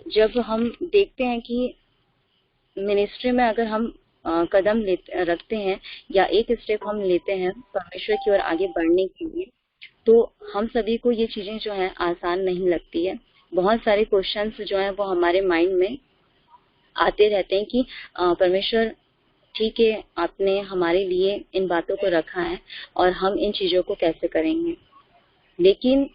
जब हम देखते हैं कि मिनिस्ट्री में अगर हम कदम रखते हैं या एक स्टेप हम लेते हैं परमेश्वर की ओर आगे बढ़ने के लिए, तो हम सभी को ये चीजें जो है आसान नहीं लगती है। बहुत सारे क्वेश्चंस जो है वो हमारे माइंड में आते रहते हैं कि परमेश्वर ठीक है, आपने हमारे लिए इन बातों को रखा है और हम इन चीजों को कैसे करेंगे। लेकिन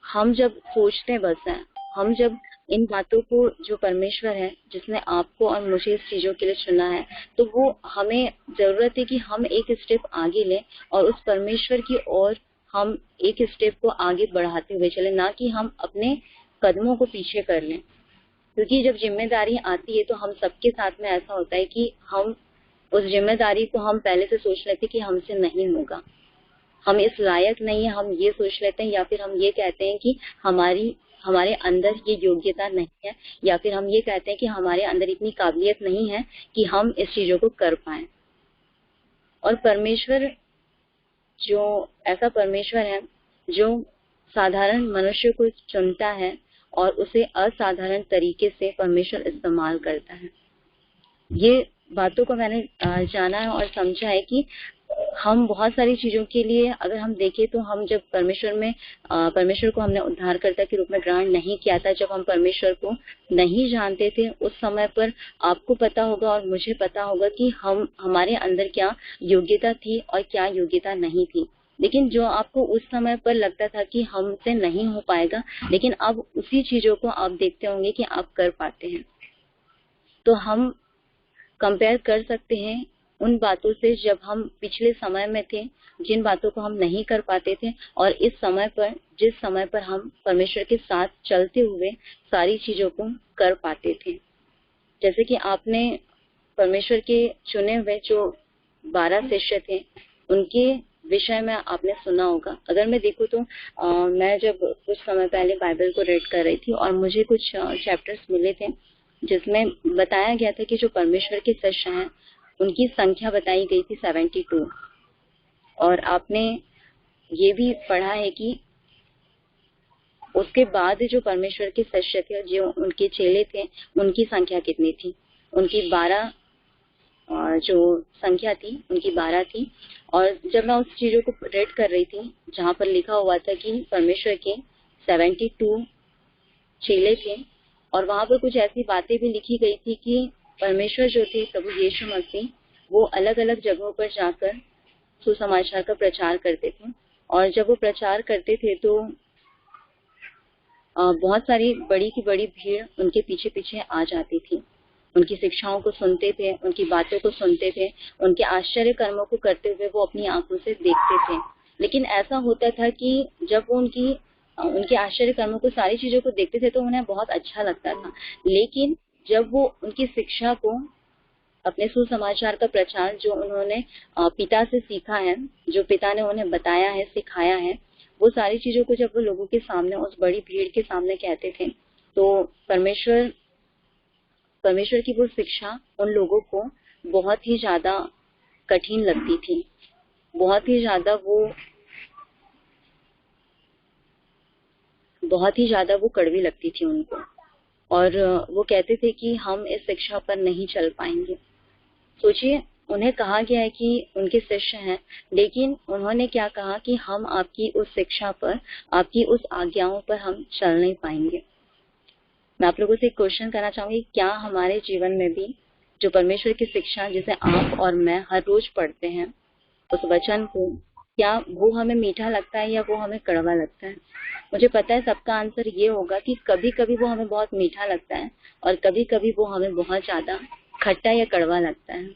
हम जब सोचते हैं, बस है, हम जब इन बातों को, जो परमेश्वर है जिसने आपको और मुझे इस चीजों के लिए चुना है, तो वो हमें जरूरत है कि हम एक स्टेप आगे लें और उस परमेश्वर की ओर हम एक स्टेप को आगे बढ़ाते हुए चले, ना कि हम अपने कदमों को पीछे कर लें। क्योंकि जब जिम्मेदारी आती है तो हम सबके साथ में ऐसा होता है कि हम उस जिम्मेदारी को हम पहले से सोच लेते कि हमसे नहीं होगा, हम इस लायक नहीं है, हम ये सोच लेते हैं, या फिर हम ये कहते हैं कि हमारे अंदर ये योग्यता नहीं है, या फिर हम ये कहते हैं कि हमारे अंदर इतनी काबिलियत नहीं है कि हम इस चीजों को कर पाए। और परमेश्वर जो ऐसा परमेश्वर है जो साधारण मनुष्य को चुनता है और उसे असाधारण तरीके से परमेश्वर इस्तेमाल करता है। ये बातों को मैंने जाना है और समझा है कि हम बहुत सारी चीजों के लिए अगर हम देखें तो हम जब परमेश्वर को हमने उद्धारकर्ता के रूप में ग्रहण नहीं किया था, जब हम परमेश्वर को नहीं जानते थे, उस समय पर आपको पता होगा और मुझे पता होगा कि हमारे अंदर क्या योग्यता थी और क्या योग्यता नहीं थी। लेकिन जो आपको उस समय पर लगता था कि हमसे नहीं हो पाएगा, लेकिन अब उसी चीजों को आप देखते होंगे कि आप कर पाते हैं। तो हम कंपेयर कर सकते हैं उन बातों से जब हम पिछले समय में थे, जिन बातों को हम नहीं कर पाते थे, और इस समय पर, जिस समय पर हम परमेश्वर के साथ चलते हुए सारी चीजों को कर पाते थे। जैसे कि आपने परमेश्वर के चुने हुए जो 12 शिष्य थे, उनके विषय में आपने सुना होगा। अगर मैं देखूं तो मैं जब कुछ समय पहले बाइबल को रीड कर रही थी और मुझे कुछ चैप्टर्स मिले थे जिसमें बताया गया था कि जो परमेश्वर के शिष्य हैं उनकी संख्या बताई गई थी 72। और आपने ये भी पढ़ा है कि उसके बाद जो परमेश्वर के शिष्य थे, जो उनके चेले थे, उनकी संख्या कितनी थी? उनकी 12 जो संख्या थी उनकी 12 थी। और जब मैं उस चीजों को रीड कर रही थी जहाँ पर लिखा हुआ था कि परमेश्वर के 72 चेले थे, और वहां पर कुछ ऐसी बातें भी लिखी गई थी कि परमेश्वर जो थे, प्रभु यीशु मसीह, वो अलग अलग जगहों पर जाकर सुसमाचार का प्रचार करते थे। और जब वो प्रचार करते थे तो बहुत सारी बड़ी की बड़ी भीड़ उनके पीछे पीछे आ जाती थी, उनकी शिक्षाओं को सुनते थे, उनकी बातों को सुनते थे, उनके आश्चर्य कर्मों को करते हुए वो अपनी आंखों से देखते थे। लेकिन ऐसा होता था कि जब वो उनके आश्चर्य कर्मों को, सारी चीजों को देखते थे तो उन्हें बहुत अच्छा लगता था। लेकिन जब वो उनकी शिक्षा को, अपने सुसमाचार का प्रचार जो उन्होंने पिता से सीखा है, जो पिता ने उन्हें बताया है, सिखाया है, वो सारी चीजों को जब वो लोगों के सामने, उस बड़ी भीड़ के सामने कहते थे, तो परमेश्वर की वो शिक्षा उन लोगों को बहुत ही ज्यादा कठिन लगती थी, बहुत ही ज्यादा वो कड़वी लगती थी उनको। और वो कहते थे कि हम इस शिक्षा पर नहीं चल पाएंगे। सोचिए, उन्हें कहा गया है कि उनके शिष्य हैं, लेकिन उन्होंने क्या कहा कि हम आपकी उस शिक्षा पर, आपकी उस आज्ञाओं पर हम चल नहीं पाएंगे। मैं आप लोगों से एक क्वेश्चन करना चाहूंगी, क्या हमारे जीवन में भी जो परमेश्वर की शिक्षा जिसे आप और मैं हर रोज पढ़ते हैं, उस वचन को, क्या वो हमें मीठा लगता है या वो हमें कड़वा लगता है? मुझे पता है सबका आंसर ये होगा कि कभी कभी वो हमें बहुत मीठा लगता है और कभी कभी वो हमें बहुत ज्यादा खट्टा या कड़वा लगता है।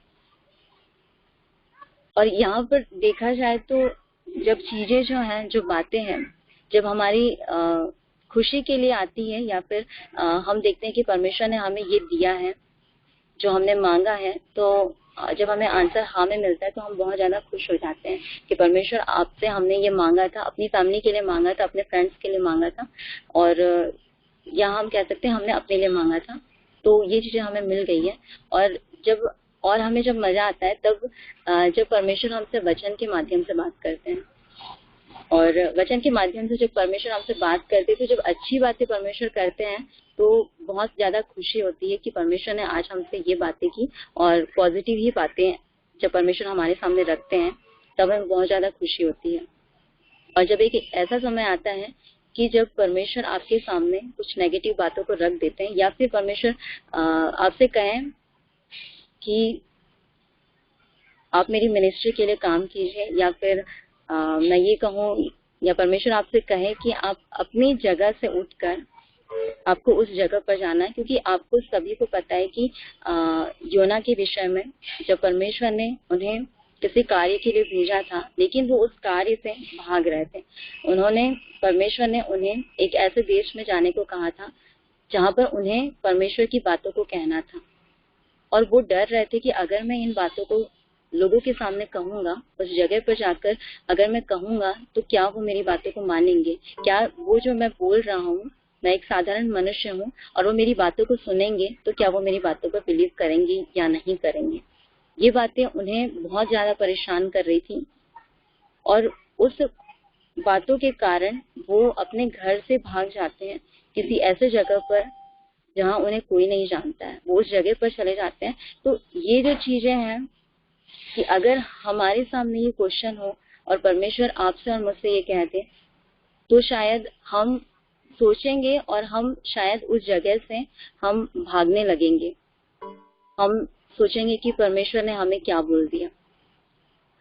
और यहाँ पर देखा जाए तो जब चीजें जो हैं, जो बातें हैं, जब हमारी खुशी के लिए आती है, या फिर हम देखते हैं कि परमेश्वर ने हमें ये दिया है जो हमने मांगा है, तो जब हमें आंसर हाँ में मिलता है तो हम बहुत ज्यादा खुश हो जाते हैं कि परमेश्वर, आपसे हमने ये मांगा था, अपनी फैमिली के लिए मांगा था, अपने फ्रेंड्स के लिए मांगा था, और यहाँ हम कह सकते हैं हमने अपने लिए मांगा था, तो ये चीजें हमें मिल गई है। और हमें जब मजा आता है तब जब परमेश्वर हमसे वचन के माध्यम से बात करते हैं। और वचन के माध्यम से जब परमेश्वर हमसे बात करते, तो जब अच्छी बातें परमेश्वर करते हैं तो बहुत ज्यादा खुशी होती है कि परमेश्वर ने आज हमसे ये बातें की, और पॉजिटिव ही बातें जब परमेश्वर हमारे सामने रखते हैं तब हमें बहुत ज्यादा खुशी होती है। और जब एक ऐसा समय आता है कि जब परमेश्वर आपके सामने कुछ नेगेटिव बातों को रख देते हैं, या फिर परमेश्वर आपसे कहें कि आप मेरी मिनिस्ट्री के लिए काम कीजिए, या फिर मैं ये कहूँ, या परमेश्वर आपसे कहे कि आप अपनी जगह से उठकर आपको उस जगह पर जाना है, क्योंकि आपको सभी को पता है कि योना के विषय में जब परमेश्वर ने उन्हें किसी कार्य के लिए भेजा था, लेकिन वो उस कार्य से भाग रहे थे। परमेश्वर ने उन्हें एक ऐसे देश में जाने को कहा था जहाँ पर उन्हें परमेश्वर की बातों को कहना था, और वो डर रहे थे कि अगर मैं इन बातों को लोगों के सामने कहूंगा, उस जगह पर जाकर अगर मैं कहूंगा तो क्या वो मेरी बातों को मानेंगे, क्या वो जो मैं बोल रहा हूँ, मैं एक साधारण मनुष्य हूँ और वो मेरी बातों को सुनेंगे, तो क्या वो मेरी बातों पर बिलीव करेंगे या नहीं करेंगे। ये बातें उन्हें बहुत ज्यादा परेशान कर रही थी, और उस बातों के कारण वो अपने घर से भाग जाते हैं किसी ऐसे जगह पर जहाँ उन्हें कोई नहीं जानता है, वो उस जगह पर चले जाते हैं। तो ये जो चीजें हैं कि अगर हमारे सामने ये क्वेश्चन हो और परमेश्वर आपसे और मुझसे ये कहते, तो शायद हम सोचेंगे और हम शायद उस जगह से हम भागने लगेंगे। हम सोचेंगे कि परमेश्वर ने हमें क्या बोल दिया,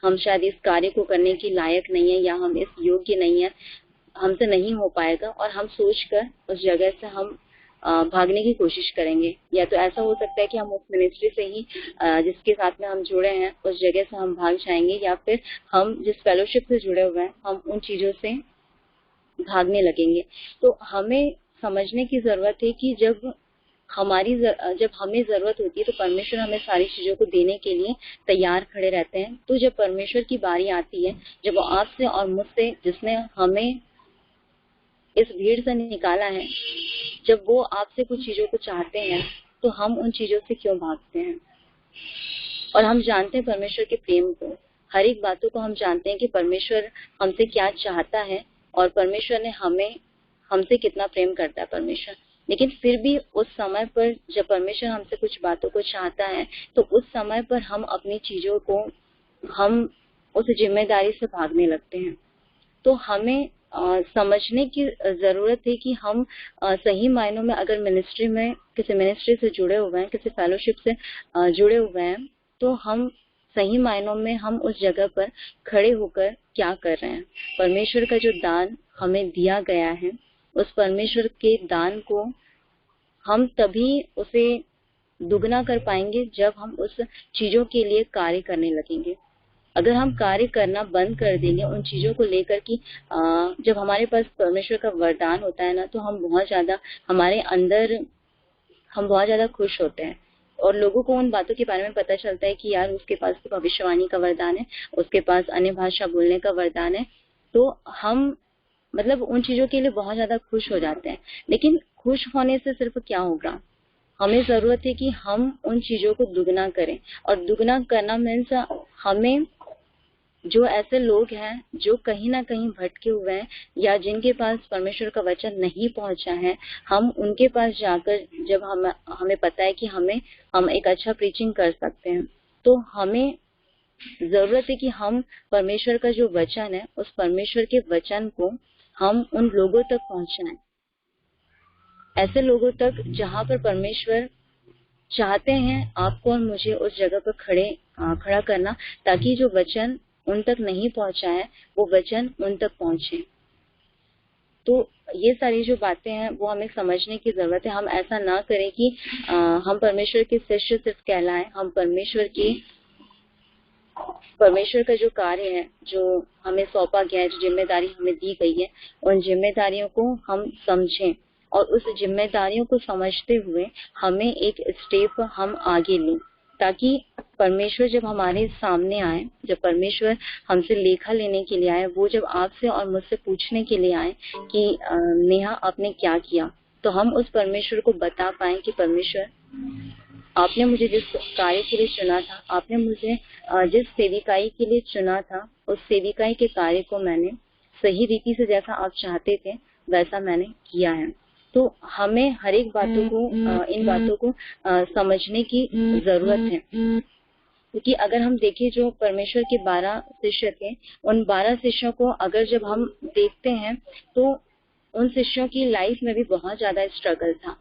हम शायद इस कार्य को करने के लायक नहीं है, या हम इस योग्य नहीं है, हमसे नहीं हो पाएगा, और हम सोचकर उस जगह से हम भागने की कोशिश करेंगे। या तो ऐसा हो सकता है कि हम उस मिनिस्ट्री से ही जिसके साथ में हम जुड़े हैं उस जगह से हम भाग जाएंगे, या फिर हम जिस फेलोशिप से जुड़े हुए हैं हम उन चीजों से भागने लगेंगे। तो हमें समझने की जरूरत है कि जब हमें जरूरत होती है तो परमेश्वर हमें सारी चीजों को देने के लिए तैयार खड़े रहते हैं। तो जब परमेश्वर की बारी आती है, जब वो आपसे और मुझसे, जिसने हमें इस भीड़ से निकाला है, जब वो आपसे कुछ चीजों को चाहते हैं, तो हम उन चीजों से क्यों भागते हैं। और हम जानते हैं परमेश्वर के प्रेम को, हर एक बातों को हम जानते हैं कि परमेश्वर हमसे क्या चाहता है, और परमेश्वर ने हमसे कितना प्रेम करता है परमेश्वर। लेकिन फिर भी उस समय पर जब परमेश्वर हमसे कुछ बातों को चाहता है, तो उस समय पर हम अपनी चीजों को, हम उस जिम्मेदारी से भागने लगते हैं। तो हमें समझने की जरूरत है कि हम सही मायनों में अगर मिनिस्ट्री में, किसी मिनिस्ट्री से जुड़े हुए हैं, किसी फेलोशिप से जुड़े हुए हैं, तो हम सही मायनों में हम उस जगह पर खड़े होकर क्या कर रहे हैं। परमेश्वर का जो दान हमें दिया गया है, उस परमेश्वर के दान को हम तभी उसे दुगना कर पाएंगे जब हम उस चीजों के लिए कार्य करने लगेंगे। अगर हम कार्य करना बंद कर देंगे उन चीजों को लेकर कि जब हमारे पास परमेश्वर का वरदान होता है ना, तो हम बहुत ज्यादा खुश होते हैं, और लोगों को उन बातों के बारे में पता चलता है कि यार उसके पास तो भविष्यवाणी का वरदान है, उसके पास अन्य भाषा बोलने का वरदान है। तो हम उन चीजों के लिए बहुत ज्यादा खुश हो जाते हैं। लेकिन खुश होने से सिर्फ क्या होगा, हमें जरूरत है कि हम उन चीजों को दुगना करें। और दुगना करना मीन्स हमें, जो ऐसे लोग हैं जो कहीं ना कहीं भटके हुए हैं या जिनके पास परमेश्वर का वचन नहीं पहुंचा है, हम उनके पास जाकर, जब हमें पता है कि हम एक अच्छा प्रीचिंग कर सकते हैं, तो हमें जरूरत है कि हम परमेश्वर का जो वचन है, उस परमेश्वर के वचन को हम उन लोगों तक पहुंचाएं, ऐसे लोगों तक जहां पर परमेश्वर चाहते हैं आपको और मुझे उस जगह पर खड़ा करना, ताकि जो वचन उन तक नहीं पहुंचा है वो वचन उन तक पहुंचे। तो ये सारी जो बातें हैं वो हमें समझने की जरूरत है। हम ऐसा ना करें कि हम परमेश्वर के शिष्य सिर्फ कहलाएं, हम परमेश्वर का जो कार्य है, जो हमें सौंपा गया है, जो जिम्मेदारी हमें दी गई है, उन जिम्मेदारियों को हम समझें, और उस जिम्मेदारियों को समझते हुए हमें एक स्टेप हम आगे लें, ताकि परमेश्वर जब हमारे सामने आए, जब परमेश्वर हमसे लेखा लेने के लिए आए, वो जब आपसे और मुझसे पूछने के लिए आए कि नेहा आपने क्या किया, तो हम उस परमेश्वर को बता पाए कि परमेश्वर, आपने मुझे जिस कार्य के लिए चुना था, आपने मुझे जिस सेविकाई के लिए चुना था, उस सेविकाई के कार्य को मैंने सही रीति से जैसा आप चाहते थे वैसा मैंने किया है। तो हमें हर एक बातों को इन बातों को समझने की जरूरत है, क्योंकि अगर हम देखें जो परमेश्वर के 12 शिष्य थे, उन 12 शिष्यों को अगर जब हम देखते हैं तो उन शिष्यों की लाइफ में भी बहुत ज्यादा स्ट्रगल था।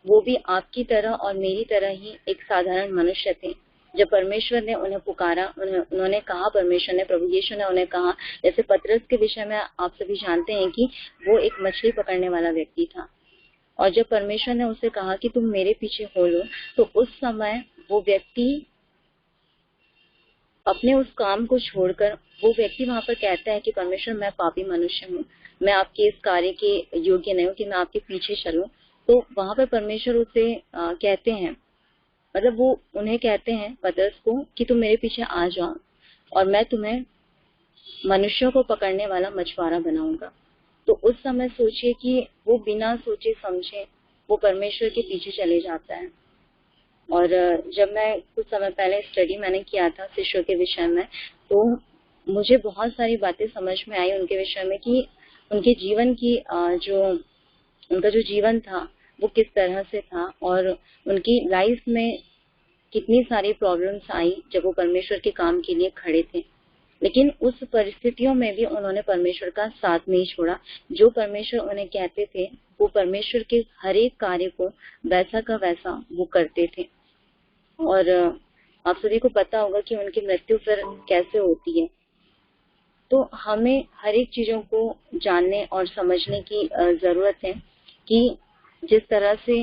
वो भी आपकी तरह और मेरी तरह ही एक साधारण मनुष्य थे। जब परमेश्वर ने उन्हें पुकारा, उन्होंने कहा, परमेश्वर ने, प्रभु यीशु ने उन्हें कहा, जैसे पतरस के विषय में आप सभी जानते हैं कि वो एक मछली पकड़ने वाला व्यक्ति था, और जब परमेश्वर ने उसे कहा कि तुम मेरे पीछे हो लो, तो उस समय वो व्यक्ति अपने उस काम को छोड़कर, वो व्यक्ति वहां पर कहता है कि परमेश्वर मैं पापी मनुष्य हूँ, मैं आपके इस कार्य के योग्य नहीं हूँ कि मैं आपके पीछे चलूं। तो वहां पर परमेश्वर उसे कहते हैं, मतलब वो उन्हें कहते हैं पतरस को कि तुम मेरे पीछे आ जाओ और मैं तुम्हें मनुष्यों को पकड़ने वाला मछुआरा बनाऊंगा। तो उस समय सोचिए कि वो बिना सोचे समझे वो परमेश्वर के पीछे चले जाता है। और जब मैं कुछ समय पहले स्टडी मैंने किया था शिष्यों के विषय में, तो मुझे बहुत सारी बातें समझ में आई उनके विषय में कि उनके जीवन की उनका जो जीवन था वो किस तरह से था, और उनकी लाइफ में कितनी सारी प्रॉब्लम्स आई जब वो परमेश्वर के काम के लिए खड़े थे। लेकिन उस परिस्थितियों में भी उन्होंने परमेश्वर का साथ नहीं छोड़ा। जो परमेश्वर उन्हें कहते थे वो परमेश्वर के हर एक कार्य को वैसा का वैसा वो करते थे। और आप सभी को पता होगा कि उनकी मृत्यु फिर कैसे होती है। तो हमें हर एक चीजों को जानने और समझने की जरूरत है कि जिस तरह से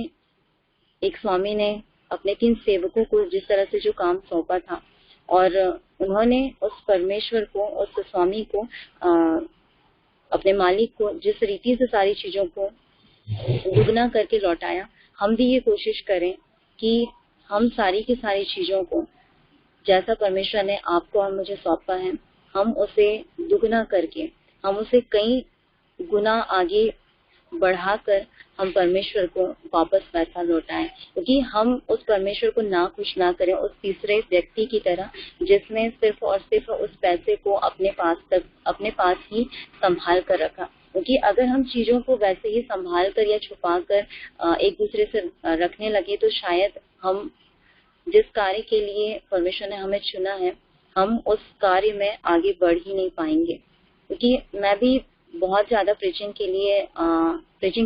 एक स्वामी ने अपने 3 सेवकों को जिस तरह से जो काम सौंपा था, और उन्होंने उस परमेश्वर को, उस स्वामी को, अपने मालिक को जिस रीति से सारी चीजों को दुगना करके लौटाया, हम भी ये कोशिश करें कि हम सारी की सारी चीजों को जैसा परमेश्वर ने आपको और मुझे सौंपा है, हम उसे दुगना करके, हम उसे कई गुना आगे बढ़ाकर हम परमेश्वर को वापस वैसा लौटाएं। क्योंकि हम उस परमेश्वर को ना खुश ना करें उस तीसरे व्यक्ति की तरह जिसने सिर्फ और सिर्फ उस पैसे को अपने पास ही संभाल कर रखा। क्योंकि अगर हम चीजों को वैसे ही संभाल कर या छुपा कर एक दूसरे से रखने लगे, तो शायद हम जिस कार्य के लिए परमेश्वर ने हमें चुना है, हम उस कार्य में आगे बढ़ ही नहीं पाएंगे। क्योंकि मैं भी बहुत ज्यादा प्रीचिंग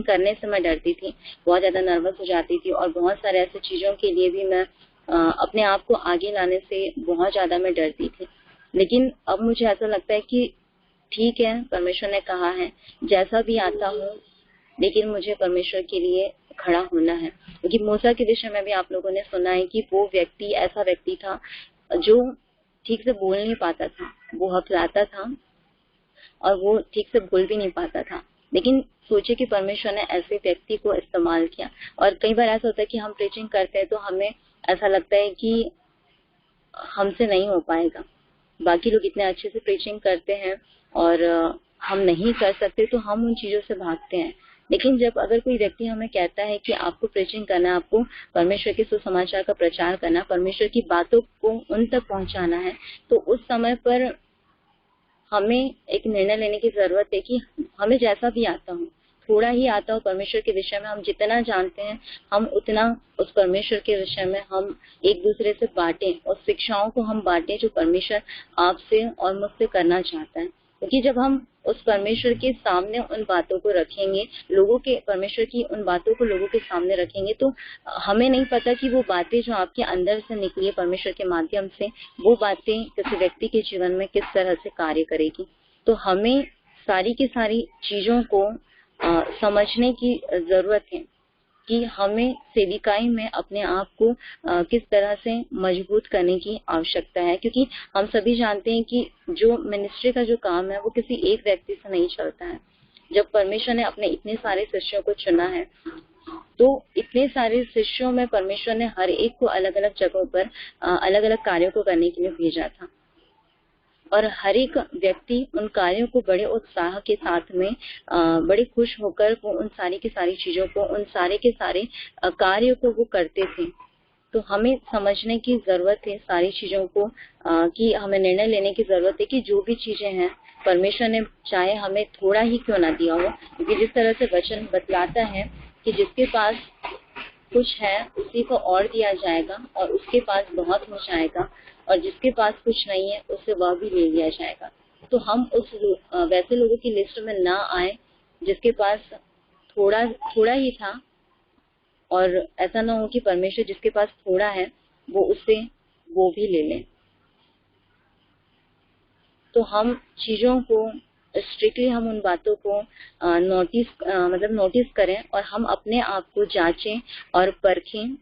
करने से मैं डरती थी, बहुत ज्यादा नर्वस हो जाती थी, और बहुत सारे ऐसे चीजों के लिए भी मैं अपने आप को आगे लाने से बहुत ज्यादा मैं डरती थी। लेकिन अब मुझे ऐसा लगता है कि ठीक है, परमेश्वर ने कहा है जैसा भी आता हूँ, लेकिन मुझे परमेश्वर के लिए खड़ा होना है। क्योंकि मूसा के विषय में भी आप लोगों ने सुना है कि वो व्यक्ति ऐसा व्यक्ति था जो ठीक से बोल नहीं पाता था, वो हकलाता था और वो ठीक से बोल भी नहीं पाता था। लेकिन सोचे कि परमेश्वर ने ऐसे व्यक्ति को इस्तेमाल किया। और कई बार ऐसा होता है कि हम प्रीचिंग करते हैं तो हमें ऐसा लगता है कि हमसे नहीं हो पाएगा, बाकी लोग इतने अच्छे से प्रीचिंग करते हैं और हम नहीं कर सकते, तो हम उन चीजों से भागते हैं। लेकिन जब अगर कोई व्यक्ति हमें कहता है कि आपको प्रीचिंग करना, आपको परमेश्वर के सुसमाचार का प्रचार करना, परमेश्वर की बातों को उन तक पहुंचाना है, तो उस समय पर हमें एक निर्णय लेने की जरूरत है कि हमें जैसा भी आता हो, थोड़ा ही आता हो परमेश्वर के विषय में, हम जितना जानते हैं हम उतना उस परमेश्वर के विषय में हम एक दूसरे से बांटें, उस शिक्षाओं को हम बांटें जो परमेश्वर आपसे और मुझसे करना चाहता है। क्योंकि जब हम उस परमेश्वर के सामने उन बातों को रखेंगे, परमेश्वर की उन बातों को लोगों के सामने रखेंगे, तो हमें नहीं पता कि वो बातें जो आपके अंदर से निकली है परमेश्वर के माध्यम से, वो बातें किसी व्यक्ति के जीवन में किस तरह से कार्य करेगी। तो हमें सारी की सारी चीजों को समझने की जरूरत है कि हमें सेविकाई में अपने आप को किस तरह से मजबूत करने की आवश्यकता है। क्योंकि हम सभी जानते हैं कि जो मिनिस्ट्री का जो काम है वो किसी एक व्यक्ति से नहीं चलता है। जब परमेश्वर ने अपने इतने सारे शिष्यों को चुना है, तो इतने सारे शिष्यों में परमेश्वर ने हर एक को अलग अलग जगहों पर अलग अलग कार्यों को करने के लिए भेजा था, और हर एक व्यक्ति उन कार्यों को बड़े उत्साह के साथ में बड़े खुश होकर वो उन सारी की सारी चीजों को, उन सारे के सारे कार्यों को वो करते थे। तो हमें समझने की जरूरत है सारी चीजों को कि हमें निर्णय लेने की जरूरत है कि जो भी चीजें हैं परमेश्वर ने चाहे हमें थोड़ा ही क्यों ना दिया हो, क्योंकि जिस तरह से वचन बतलाता है कि जिसके पास कुछ है उसी को और दिया जाएगा और उसके पास बहुत हो जाएगा, और जिसके पास कुछ नहीं है उससे वह भी ले लिया जाएगा। तो हम उस वैसे लोगों की लिस्ट में ना आए जिसके पास थोड़ा थोड़ा ही था, और ऐसा ना हो कि परमेश्वर जिसके पास थोड़ा है वो उससे वो भी ले ले। तो हम चीजों को स्ट्रिक्टली हम उन बातों को नोटिस करें, और हम अपने आप को जांचें और परखें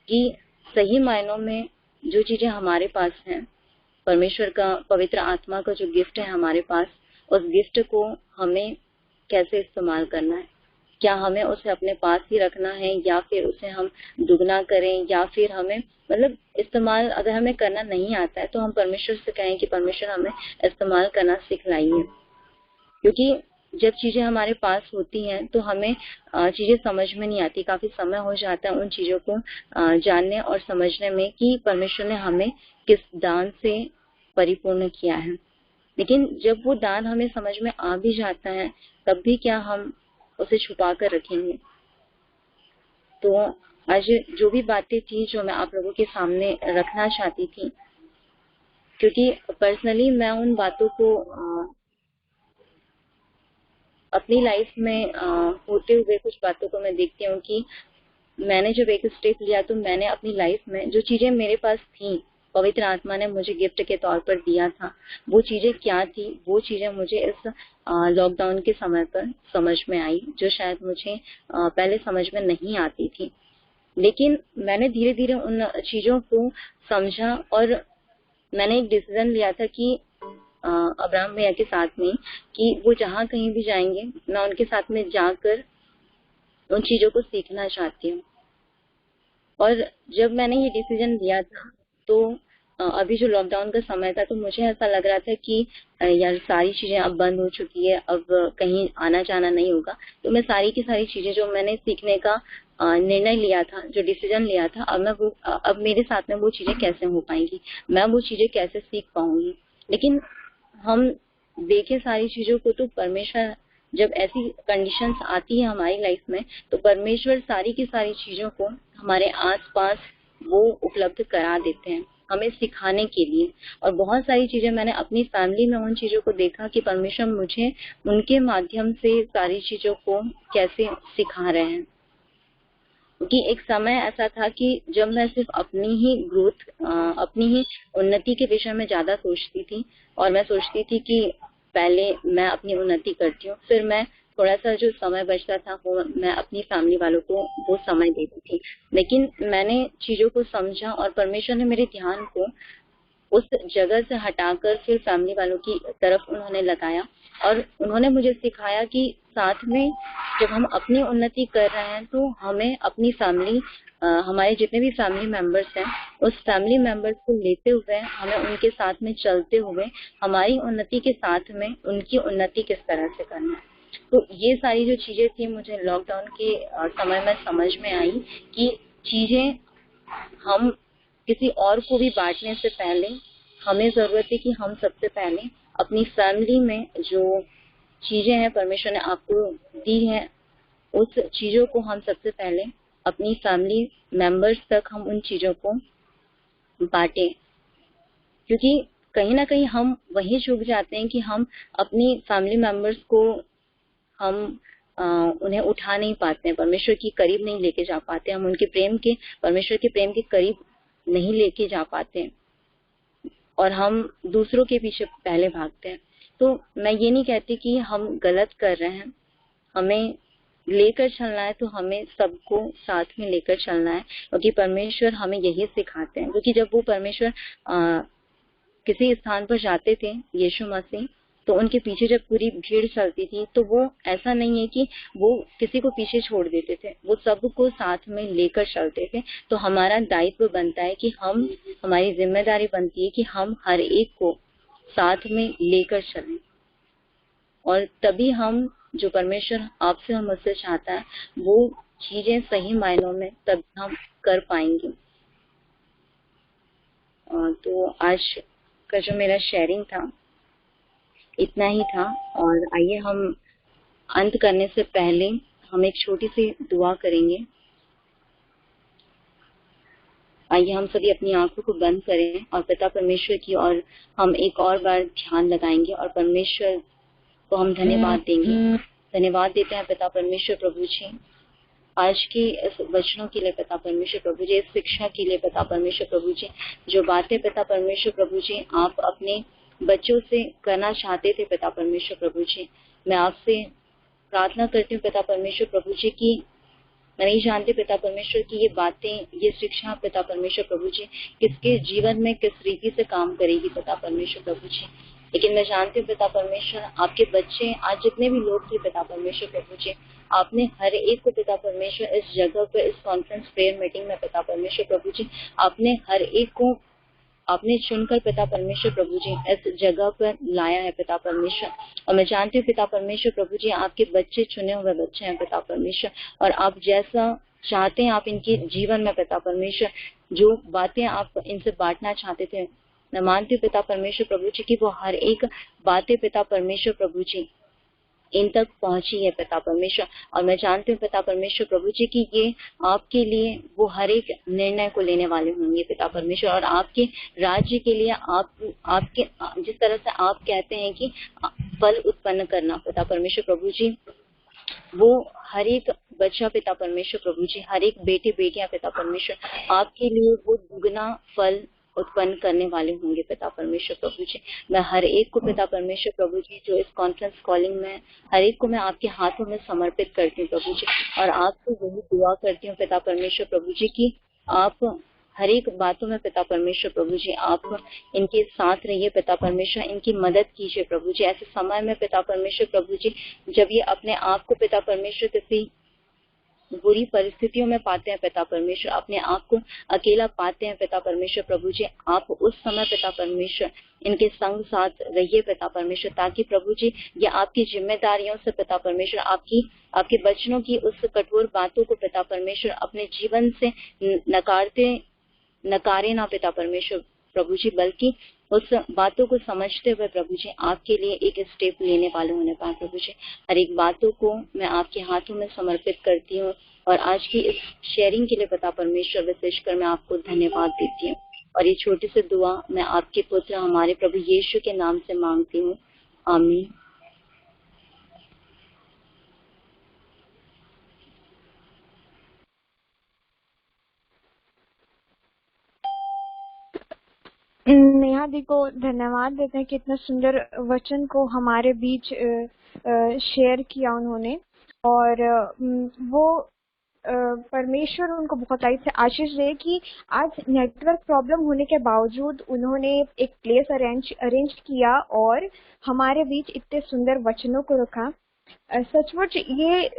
कि सही मायनों में जो चीजें हमारे पास हैं, परमेश्वर का पवित्र आत्मा का जो गिफ्ट है हमारे पास, उस गिफ्ट को हमें कैसे इस्तेमाल करना है। क्या हमें उसे अपने पास ही रखना है, या फिर उसे हम दुगना करें, या फिर हमें इस्तेमाल अगर हमें करना नहीं आता है तो हम परमेश्वर से कहें कि परमेश्वर हमें इस्तेमाल करना सिखलाइए। क्योंकि जब चीजें हमारे पास होती हैं तो हमें चीजें समझ में नहीं आती, काफी समय हो जाता है उन चीजों को जानने और समझने में कि परमेश्वर ने हमें किस दान से परिपूर्ण किया है। लेकिन जब वो दान हमें समझ में आ भी जाता है तब भी क्या हम उसे छुपा कर रखेंगे। तो आज जो भी बातें थी जो मैं आप लोगों के सामने रखना चाहती थी, क्योंकि पर्सनली मैं उन बातों को अपनी लाइफ में होते हुए कुछ बातों को मैं देखती हूँ कि मैंने जब एक स्टेप लिया तो मैंने अपनी लाइफ में जो चीजें मेरे पास थी, पवित्र आत्मा ने मुझे गिफ्ट के तौर पर दिया था, वो चीजें क्या थी, वो चीजें मुझे इस लॉकडाउन के समय पर समझ में आई, जो शायद मुझे पहले समझ में नहीं आती थी। लेकिन मैंने धीरे धीरे उन चीजों को समझा और मैंने एक डिसीजन लिया था कि अब्राहम भैया के साथ में कि वो जहाँ कहीं भी जाएंगे मैं उनके साथ में जाकर उन चीजों को सीखना चाहती हूँ। और जब मैंने ये डिसीजन लिया था तो अभी जो लॉकडाउन का समय था तो मुझे ऐसा लग रहा था कि यार सारी चीजें अब बंद हो चुकी है, अब कहीं आना जाना नहीं होगा, तो मैं सारी की सारी चीजें जो मैंने सीखने का निर्णय लिया था, जो डिसीजन लिया था, अब मेरे साथ में वो चीजें कैसे हो पाएंगी, मैं वो चीजें कैसे सीख पाऊंगी। लेकिन हम देखें सारी चीजों को तो परमेश्वर जब ऐसी कंडीशंस आती है हमारी लाइफ में तो परमेश्वर सारी की सारी चीजों को हमारे आसपास वो उपलब्ध करा देते हैं हमें सिखाने के लिए। और बहुत सारी चीजें मैंने अपनी फैमिली में उन चीजों को देखा कि परमेश्वर मुझे उनके माध्यम से सारी चीजों को कैसे सिखा रहे हैं। क्योंकि एक समय ऐसा था कि जब मैं सिर्फ अपनी ही ग्रोथ, अपनी ही उन्नति के विषय में ज्यादा सोचती थी, और मैं सोचती थी कि पहले मैं अपनी उन्नति करती हूँ, फिर मैं थोड़ा सा जो समय बचता था वो मैं अपनी फैमिली वालों को वो समय देती थी। लेकिन मैंने चीजों को समझा और परमेश्वर ने मेरे ध्यान को उस जगह से हटाकर फिर फैमिली वालों की तरफ उन्होंने लगाया, और उन्होंने मुझे सिखाया कि साथ में जब हम अपनी उन्नति कर रहे हैं तो हमें अपनी फैमिली, हमारे जितने भी फैमिली मेंबर्स हैं उस फैमिली मेंबर्स को लेते हुए हमें उनके साथ में चलते हुए हमारी उन्नति के साथ में उनकी उन्नति किस तरह से करना है। तो ये सारी जो चीजें थी मुझे लॉकडाउन के समय में समझ में आई कि चीजें हम किसी और को भी बांटने से पहले हमें जरूरत है कि हम सबसे पहले अपनी फैमिली में जो चीजें हैं परमेश्वर ने आपको दी है उस चीजों को हम सबसे पहले अपनी फैमिली मेंबर्स तक हम उन चीजों को बांटें। क्योंकि कहीं ना कहीं हम वहीं चूक जाते हैं कि हम अपनी फैमिली मेंबर्स को हम उन्हें उठा नहीं पाते हैं, परमेश्वर के करीब नहीं लेके जा पाते, हम उनके परमेश्वर के प्रेम के करीब नहीं लेके जा पाते हैं, और हम दूसरों के पीछे पहले भागते हैं। तो मैं ये नहीं कहती कि हम गलत कर रहे हैं, हमें लेकर चलना है तो हमें सबको साथ में लेकर चलना है, क्योंकि परमेश्वर हमें यही सिखाते हैं। क्योंकि जब वो परमेश्वर किसी स्थान पर जाते थे यीशु मसीह, तो उनके पीछे जब पूरी भीड़ चलती थी तो वो ऐसा नहीं है कि वो किसी को पीछे छोड़ देते थे, वो सबको साथ में लेकर चलते थे। तो हमारा दायित्व बनता है कि हमारी जिम्मेदारी बनती है कि हम हर एक को साथ में लेकर चलें, और तभी हम जो परमेश्वर आपसे और मुझसे चाहता है वो चीजें सही मायनों में तब हम कर पाएंगे। तो आज का जो मेरा शेयरिंग था इतना ही था। और आइए हम अंत करने से पहले हम एक छोटी सी दुआ करेंगे। आइए हम सभी अपनी आंखों को बंद करें और पिता परमेश्वर की और हम एक और बार ध्यान लगाएंगे और परमेश्वर को हम धन्यवाद देंगे। धन्यवाद देते हैं पिता परमेश्वर प्रभु जी आज की इस वचनों के लिए पिता परमेश्वर प्रभु जी, इस शिक्षा के लिए पिता परमेश्वर प्रभु जी, जो बातें पिता परमेश्वर प्रभु जी आप अपने बच्चों से करना चाहते थे पिता परमेश्वर प्रभु जी। मैं आपसे प्रार्थना करती हूँ पिता परमेश्वर प्रभु जी की मैं नहीं जानती पिता परमेश्वर की ये बातें, ये शिक्षा पिता परमेश्वर प्रभु जी किसके जीवन में किस रीति से काम करेगी पिता परमेश्वर प्रभु जी। लेकिन मैं जानती हूँ पिता परमेश्वर आपके बच्चे आज जितने भी लोग थे पिता परमेश्वर प्रभु जी, आपने हर एक को पिता परमेश्वर इस जगह पर इस कॉन्फ्रेंस प्रेयर मीटिंग में पिता परमेश्वर प्रभु जी आपने हर एक को आपने चुनकर पिता परमेश्वर प्रभु जी इस जगह पर लाया है पिता परमेश्वर। और मैं जानती हूँ पिता परमेश्वर प्रभु जी आपके बच्चे चुने हुए बच्चे हैं पिता परमेश्वर, और आप जैसा चाहते हैं आप इनके जीवन में पिता परमेश्वर जो बातें आप इनसे बांटना चाहते थे, मैं मानती हूँ पिता परमेश्वर प्रभु जी की वो हर एक बातें पिता परमेश्वर प्रभु जी इन तक पहुंची है पिता परमेश्वर। और मैं जानती हूँ पिता परमेश्वर प्रभु जी की ये आपके लिए वो हर एक निर्णय को लेने वाले होंगे पिता परमेश्वर, और आपके राज्य के लिए आपके जिस तरह से आप कहते हैं कि फल उत्पन्न करना पिता परमेश्वर प्रभु जी, वो हर एक बच्चा पिता परमेश्वर प्रभु जी, हर एक बेटे बेटियां पिता परमेश्वर आपके लिए वो दुगना फल उत्पन्न करने वाले होंगे पिता परमेश्वर प्रभु जी। मैं हर एक को पिता परमेश्वर प्रभु जी जो इस कॉन्फ्रेंस कॉलिंग में हर एक को मैं आपके हाथों में समर्पित करती हूँ प्रभु जी, और आपसे वही दुआ करती हूँ पिता परमेश्वर प्रभु जी की आप हर एक बातों में पिता परमेश्वर प्रभु जी आप इनके साथ रहिए पिता परमेश्वर, इनकी मदद कीजिए प्रभु जी ऐसे समय में पिता परमेश्वर प्रभु जी जब ये अपने आप को पिता परमेश्वर किसी बुरी परिस्थितियों में पाते हैं पिता परमेश्वर, अपने आप को अकेला पाते हैं पिता परमेश्वर प्रभु जी, आप उस समय पिता परमेश्वर इनके संग साथ रहिए पिता परमेश्वर, ताकि प्रभु जी ये आपकी जिम्मेदारियों से पिता परमेश्वर आपके वचनों की उस कठोर बातों को पिता परमेश्वर अपने जीवन से नकारे ना पिता परमेश्वर प्रभु जी, बल्कि उस बातों को समझते हुए प्रभु जी आपके लिए एक स्टेप लेने वाले होने पाए प्रभु जी। हर एक बातों को मैं आपके हाथों में समर्पित करती हूँ, और आज की इस शेयरिंग के लिए पिता परमेश्वर विशेषकर मैं आपको धन्यवाद देती हूँ, और ये छोटी सी दुआ मैं आपके पुत्र हमारे प्रभु यीशु के नाम से मांगती हूँ, आमीन। नेहा दी को धन्यवाद देते हैं कि इतना सुंदर वचन को हमारे बीच शेयर किया उन्होंने, और वो परमेश्वर उनको बहुत से आशीष दे कि आज नेटवर्क प्रॉब्लम होने के बावजूद उन्होंने एक प्लेस अरेंज किया और हमारे बीच इतने सुंदर वचनों को रखा। सचमुच ये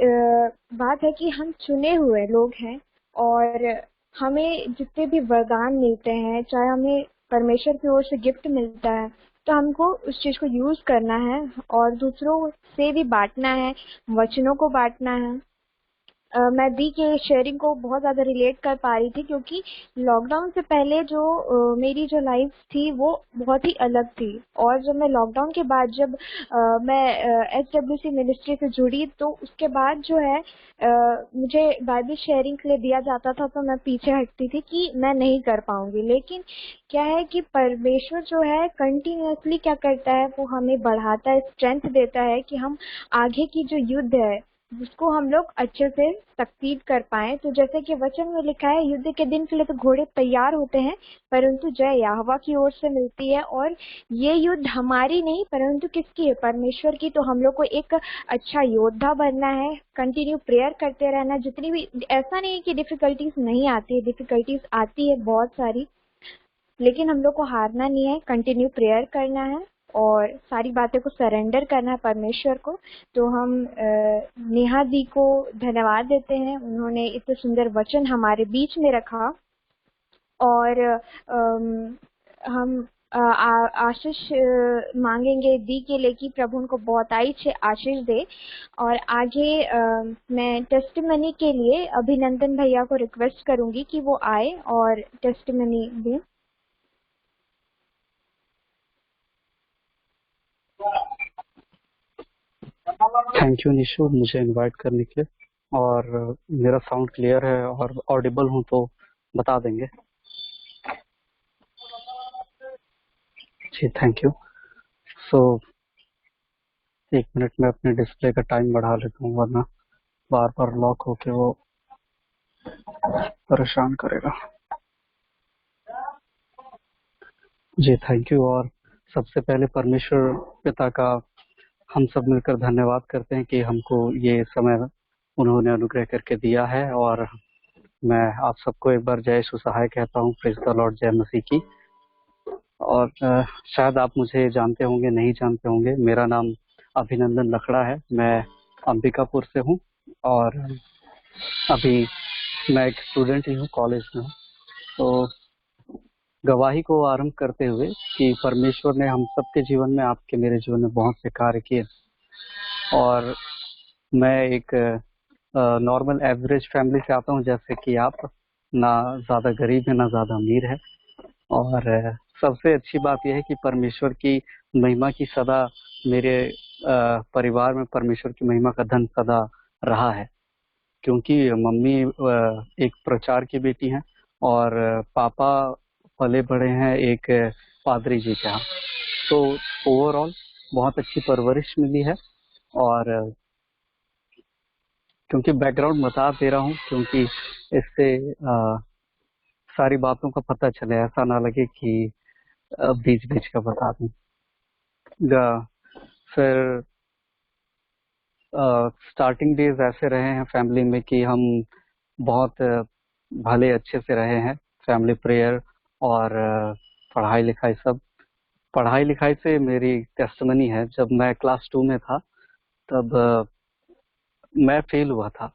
बात है कि हम चुने हुए लोग हैं, और हमें जितने भी वरदान मिलते हैं, चाहे हमें परमेश्वर की ओर से गिफ्ट मिलता है, तो हमको उस चीज को यूज करना है और दूसरों से भी बांटना है, वचनों को बांटना है। मैं दी के शेयरिंग को बहुत ज़्यादा रिलेट कर पा रही थी, क्योंकि लॉकडाउन से पहले जो मेरी जो लाइफ थी वो बहुत ही अलग थी, और जब मैं लॉकडाउन के बाद जब मैं SWC मिनिस्ट्री से जुड़ी, तो उसके बाद जो है मुझे बाइबल शेयरिंग के लिए दिया जाता था, तो मैं पीछे हटती थी कि मैं नहीं कर पाऊंगी। लेकिन क्या है कि परमेश्वर जो है कंटिन्यूअसली क्या करता है, वो हमें बढ़ाता है, स्ट्रेंथ देता है कि हम आगे की जो युद्ध है उसको हम लोग अच्छे से सक्सीड कर पाए। तो जैसे कि वचन में लिखा है, युद्ध के दिन के लिए तो घोड़े तैयार होते हैं, परंतु जय यहोवा की ओर से मिलती है। और ये युद्ध हमारी नहीं परंतु किसकी है, परमेश्वर की। तो हम लोग को एक अच्छा योद्धा बनना है, कंटिन्यू प्रेयर करते रहना। जितनी भी, ऐसा नहीं है कि डिफिकल्टीज नहीं आती है, डिफिकल्टीज आती है बहुत सारी, लेकिन हम लोग को हारना नहीं है, कंटिन्यू प्रेयर करना है और सारी बातें को सरेंडर करना है परमेश्वर को। तो हम नेहा दी को धन्यवाद देते हैं, उन्होंने इतने सुंदर वचन हमारे बीच में रखा, और हम आशीष मांगेंगे दी के लिए कि प्रभु उनको बहुत अच्छे आशीष दे। और आगे मैं टेस्टिमनी के लिए अभिनंदन भैया को रिक्वेस्ट करूंगी कि वो आए और टेस्टिमनी दें। थैंक यू निशु मुझे इनवाइट करने के लिए। और मेरा साउंड क्लियर है और ऑडिबल हूँ तो बता देंगे। जी थैंक यू। सो एक मिनट में अपने डिस्प्ले का टाइम बढ़ा लेता हूँ वरना बार बार लॉक होके वो परेशान करेगा। जी थैंक यू। और सबसे पहले परमेश्वर पिता का हम सब मिलकर धन्यवाद करते हैं कि हमको ये समय उन्होंने अनुग्रह करके दिया है। और मैं आप सबको एक बार जय यीशु सहाय कहता हूँ। प्रेज द लॉर्ड, जय मसीह की। और शायद आप मुझे जानते होंगे, नहीं जानते होंगे, मेरा नाम अभिनंदन लखड़ा है। मैं अंबिकापुर से हूँ और अभी मैं एक स्टूडेंट ही हूँ, कॉलेज में हूँ। तो गवाही को आरंभ करते हुए कि परमेश्वर ने हम सबके जीवन में, आपके मेरे जीवन में बहुत से कार्य किए। और मैं एक नॉर्मल एवरेज फैमिली से आता हूँ, जैसे कि आप, ना ज़्यादा गरीब है ना ज़्यादा अमीर है। और सबसे अच्छी बात यह है कि परमेश्वर की महिमा की सदा मेरे परिवार में परमेश्वर की महिमा का धन सदा रहा है। क्योंकि मम्मी एक प्रचार की बेटी हैं और पापा पले बड़े हैं एक पादरी जी के यहाँ। तो ओवरऑल बहुत अच्छी परवरिश मिली है। और क्योंकि बैकग्राउंड बता दे रहा हूँ क्योंकि इससे सारी बातों का पता चले, ऐसा ना लगे कि बीच बीच का बता दूं। फिर स्टार्टिंग डेज ऐसे रहे हैं फैमिली में कि हम बहुत भले अच्छे से रहे हैं। फैमिली प्रेयर और पढ़ाई लिखाई सब। पढ़ाई लिखाई से मेरी टेस्टमनी है, जब मैं क्लास 2 में था तब मैं फेल हुआ था।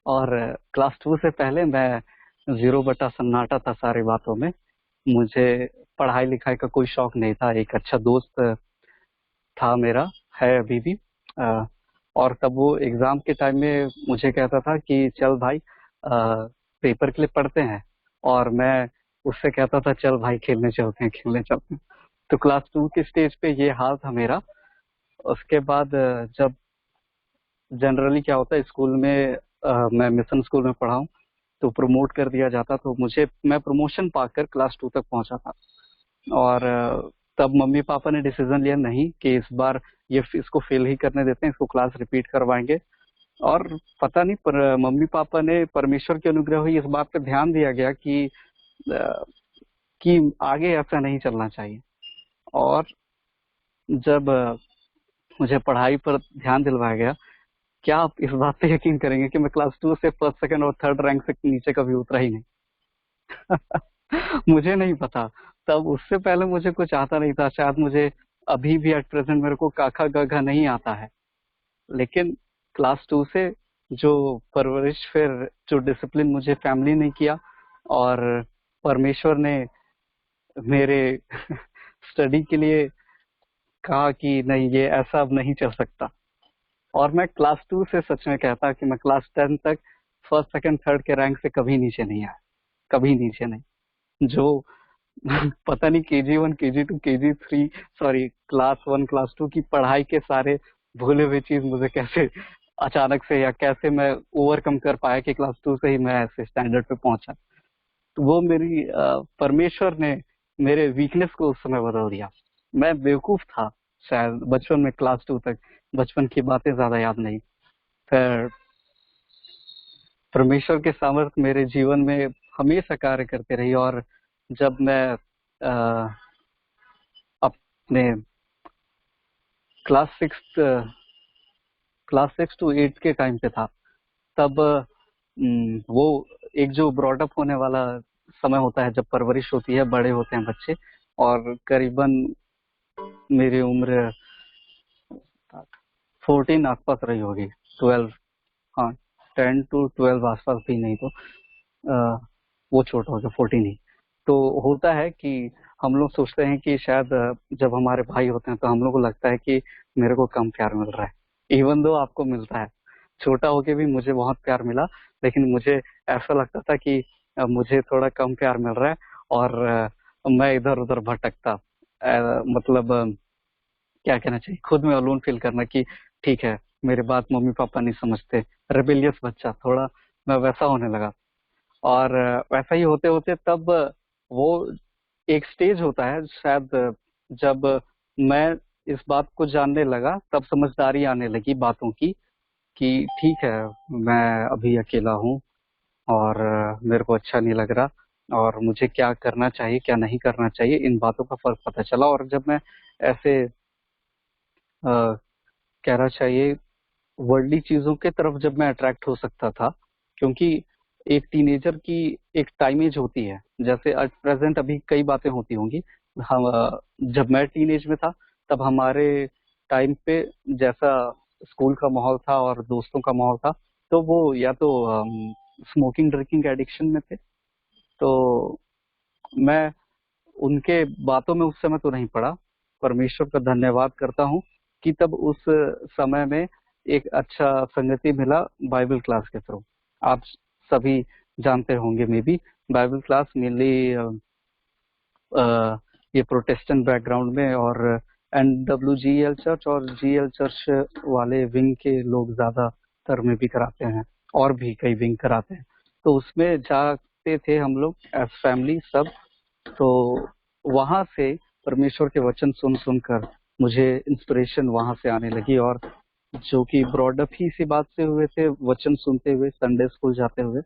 और क्लास 2 से पहले मैं 0 बटा सन्नाटा था सारी बातों में। मुझे पढ़ाई लिखाई का कोई शौक नहीं था। एक अच्छा दोस्त था मेरा, है अभी भी। और तब वो एग्जाम के टाइम में मुझे कहता था कि चल भाई पेपर के लिए पढ़ते हैं, और मैं उससे कहता था चल भाई खेलने चलते हैं, खेलने चलते हैं। तो क्लास 2 के स्टेज पे ये हाल था मेरा। उसके बाद जब जनरली क्या होता है स्कूल में, मैं मिशन स्कूल में पढ़ा हूँ, तो प्रमोट कर दिया जाता, तो मैं प्रमोशन पाकर क्लास 2 तक पहुंचा था। और तब मम्मी पापा ने डिसीजन लिया नहीं कि इस बार इसको फेल ही करने देते हैं, इसको क्लास रिपीट करवाएंगे। और पता नहीं पर मम्मी पापा ने, परमेश्वर की अनुग्रह हुई, इस बात पे ध्यान दिया गया कि आगे ऐसा नहीं चलना चाहिए। और जब मुझे पढ़ाई पर ध्यान दिलवाया गया, क्या आप इस बात पे यकीन करेंगे कि मैं क्लास 2 से फर्स्ट, सेकंड और थर्ड रैंक से नीचे कभी उतरा ही नहीं। मुझे नहीं पता तब, उससे पहले मुझे कुछ आता नहीं था। शायद मुझे अभी भी एट प्रेजेंट मेरे को काखा गाघा नहीं आता है, लेकिन क्लास 2 से जो परवरिश, फिर जो डिसिप्लिन मुझे फैमिली ने किया, और परमेश्वर ने मेरे स्टडी के लिए कहा कि नहीं ये ऐसा अब नहीं चल सकता। और मैं क्लास 2 से सच में कहता कि मैं क्लास 10 तक फर्स्ट, सेकंड, थर्ड के रैंक से कभी नीचे नहीं आया, कभी नीचे नहीं। जो पता नहीं KG1, KG2, KG3, sorry class 1, class 2 की पढ़ाई के सारे भूले हुए चीज मुझे कैसे अचानक से, या कैसे मैं ओवरकम कर पाया कि क्लास 2 से ही मैं ऐसे स्टैंडर्ड पे पहुंचा। तो वो मेरी परमेश्वर ने मेरे वीकनेस को उस समय बदल दिया। मैं बेवकूफ था शायद बचपन में, क्लास 2 तक बचपन की बातें ज्यादा याद नहीं। फिर परमेश्वर के सामर्थ्य मेरे जीवन में हमेशा कार्य करते रही। और जब मैं अपने क्लास 6 to 8 के टाइम पे था, तब वो एक जो ब्रॉडअप होने वाला समय होता है, जब परवरिश होती है, बड़े होते हैं बच्चे, और करीबन मेरी उम्र 14 आसपास रही होगी, 12, हाँ 10 to 12 आसपास भी नहीं तो वो छोटा हो गया 14 ही। तो होता है कि हम लोग सोचते हैं कि शायद जब हमारे भाई होते हैं तो हम लोग को लगता है कि मेरे को कम प्यार मिल रहा है, इवन दो आपको मिलता है। छोटा होके भी मुझे बहुत प्यार मिला, लेकिन मुझे ऐसा लगता था कि मुझे थोड़ा कम प्यार मिल रहा है, और मैं इधर उधर भटकता। मतलब क्या कहना चाहिए, खुद में अलोन फील करना कि ठीक है मेरी बात मम्मी पापा नहीं समझते, रेबेलियस बच्चा थोड़ा मैं वैसा होने लगा। और वैसा ही होते होते तब वो एक स्टेज होता है शायद, जब मैं इस बात को जानने लगा तब समझदारी आने लगी बातों की, कि ठीक है मैं अभी अकेला हूँ और मेरे को अच्छा नहीं लग रहा और मुझे क्या करना चाहिए क्या नहीं करना चाहिए, इन बातों का फर्क पता चला। और जब मैं ऐसे कहना चाहिए वर्ल्डली चीजों के तरफ जब मैं अट्रैक्ट हो सकता था, क्योंकि एक टीनेजर की एक टाइम एज होती है, जैसे आज प्रेजेंट अभी कई बातें होती होंगी। हम जब मैं टीनेज में था तब हमारे टाइम पे जैसा स्कूल का माहौल था और दोस्तों का माहौल था, तो वो या तो स्मोकिंग ड्रिंकिंग एडिक्शन में थे। तो मैं उनके बातों में उस समय तो नहीं पड़ा। परमेश्वर का धन्यवाद करता हूँ कि तब उस समय में एक अच्छा संगति मिला बाइबल क्लास के थ्रू। आप सभी जानते होंगे may be Bible class mainly ये प्रोटेस्टेंट बैकग्राउंड में और NWGL चर्च और GL चर्च वाले विंग के लोग ज्यादातर में भी कराते हैं और भी कई विंग कराते हैं। तो उसमें जाते थे हम लोग एज फैमिली सब। तो वहां से परमेश्वर के वचन सुन सुनकर मुझे इंस्पिरेशन वहां से आने लगी, और जो कि ब्रॉडअप ही इसी बात से हुए थे, वचन सुनते हुए संडे स्कूल जाते हुए,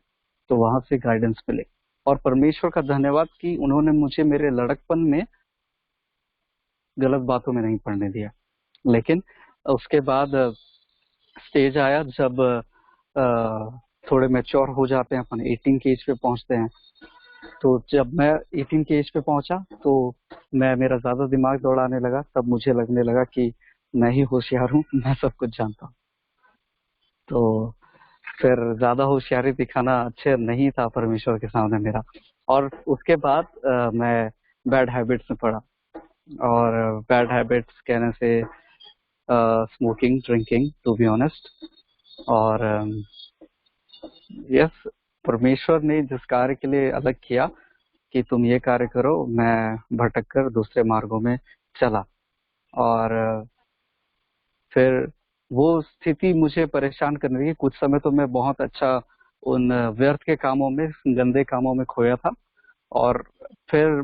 तो वहां से गाइडेंस मिले। और परमेश्वर का धन्यवाद कि उन्होंने मुझे मेरे लड़कपन में गलत बातों में नहीं पड़ने दिया। लेकिन उसके बाद स्टेज आया जब थोड़े मैच्योर हो जाते हैं, अपन 18 के एज पे पहुंचते हैं। तो जब मैं 18 के एज पे पहुंचा तो मेरा ज्यादा दिमाग दौड़ाने लगा, तब मुझे लगने लगा कि मैं ही होशियार हूँ, मैं सब कुछ जानता हूँ। तो फिर ज्यादा होशियारी दिखाना अच्छे नहीं था परमेश्वर के सामने मेरा। और उसके बाद मैं बैड हैबिट्स में पड़ा, और बैड हैबिट्स कहने से smoking drinking to be honest. और यस, परमेश्वर ने जिस कार्य के लिए अलग किया कि तुम ये कार्य करो, मैं भटक कर दूसरे मार्गों में चला। और फिर वो स्थिति मुझे परेशान करने लगी। कुछ समय तो मैं बहुत अच्छा उन व्यर्थ के कामों में, गंदे कामों में खोया था। और फिर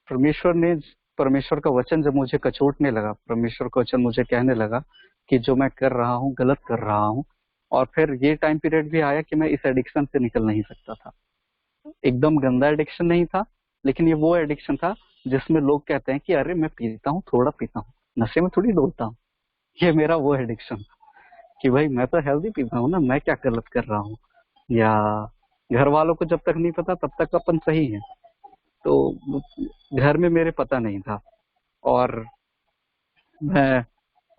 परमेश्वर का वचन जब मुझे कचोटने लगा, परमेश्वर का वचन मुझे कहने लगा कि जो मैं कर रहा हूँ गलत कर रहा हूँ। और फिर ये टाइम पीरियड भी आया कि मैं इस एडिक्शन से निकल नहीं सकता था। एकदम गंदा एडिक्शन नहीं था, लेकिन ये वो एडिक्शन था जिसमें लोग कहते हैं कि अरे मैं पीता हूँ, थोड़ा पीता हूँ, नशे में थोड़ी डोलता हूँ। ये मेरा वो एडिक्शन कि भाई मैं तो हेल्दी पीता हूँ ना, मैं क्या गलत कर रहा हूँ। या घर वालों को जब तक नहीं पता तब तक अपन सही है। तो घर में मेरे पता नहीं था और मैं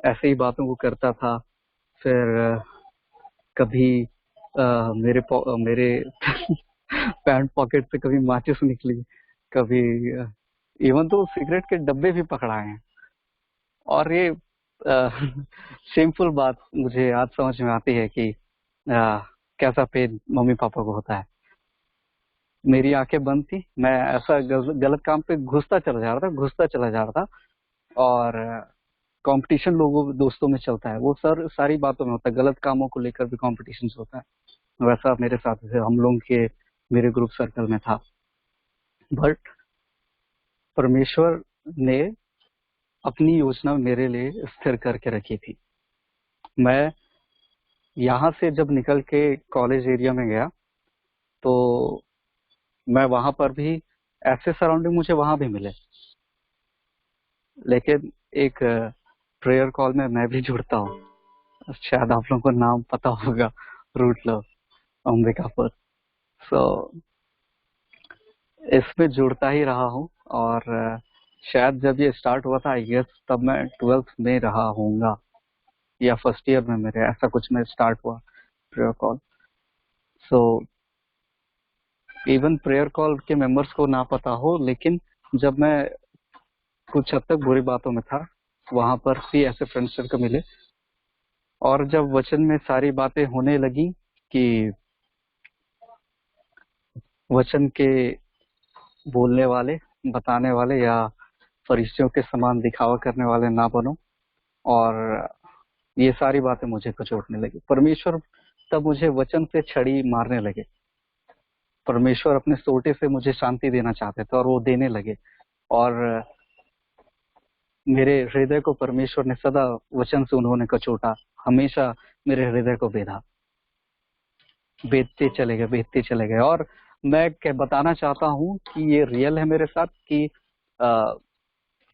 ऐसे ही बातों को करता था। फिर कभी मेरे पैंट पॉकेट से कभी माचिस निकली, कभी इवन तो सिगरेट के डब्बे भी पकड़ाए हैं। और ये शेमफुल बात मुझे आज समझ में आती है कि कैसा पेन मम्मी पापा को होता है। मेरी आंखें बंद थी, मैं ऐसा गलत काम पे घुसता चला जा रहा था। और कंपटीशन लोगों दोस्तों में चलता है, वो सारी बातों में होता है, गलत कामों को लेकर भी कंपटीशन होता है। वैसा मेरे साथ हम लोग के मेरे ग्रुप सर्कल में था। बट परमेश्वर ने अपनी योजना मेरे लिए स्थिर करके रखी थी। मैं यहाँ से जब निकल के कॉलेज एरिया में गया तो मैं वहां पर भी ऐसे सराउंडिंग मुझे वहां भी मिले, लेकिन एक प्रेयर कॉल में मैं भी जुड़ता हूँ। शायद आप लोगों को नाम पता होगा, रूट लव अंबिकापुर। सो इसमें जुड़ता ही रहा हूँ। और शायद जब ये स्टार्ट हुआ था आई गेस तब मैं 12th में रहा होऊंगा या फर्स्ट ईयर में मेरे, ऐसा कुछ में स्टार्ट हुआ prayer call. So even prayer call के मेंबर्स को ना पता हो, लेकिन जब मैं कुछ हद तक बुरी बातों में था वहां पर भी ऐसे फ्रेंड सर्कल मिले। और जब वचन में सारी बातें होने लगी कि वचन के बोलने वाले, बताने वाले या फरिश्तियों के समान दिखावा करने वाले ना बनो, और ये सारी बातें मुझे कचोटने लगी। परमेश्वर तब मुझे वचन से छड़ी मारने लगे। परमेश्वर अपने सोटे से मुझे शांति देना चाहते थे और वो देने लगे। और मेरे हृदय को परमेश्वर ने सदा वचन से उन्होंने कचोटा, हमेशा मेरे हृदय को बेचते चले गए। और मैं बताना चाहता हूँ कि ये रियल है मेरे साथ कि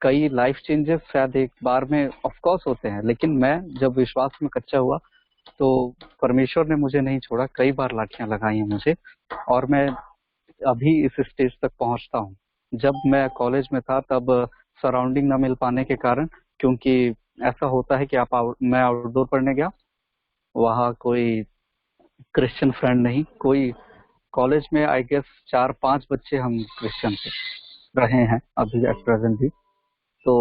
कई लाइफ चेंजेस शायद एक बार में ऑफ कोर्स होते हैं, लेकिन मैं जब विश्वास में कच्चा हुआ तो परमेश्वर ने मुझे नहीं छोड़ा। कई बार लाठियां लगाई हैं मुझे, और मैं अभी इस स्टेज तक पहुंचता हूँ। जब मैं कॉलेज में था तब सराउंडिंग ना मिल पाने के कारण, क्योंकि ऐसा होता है कि मैं आउटडोर पढ़ने गया, वहाँ कोई क्रिश्चियन फ्रेंड नहीं, कोई कॉलेज में आई गेस 4-5 बच्चे हम क्रिश्चियन थे, रहे हैं अभी एट प्रेजेंट भी। तो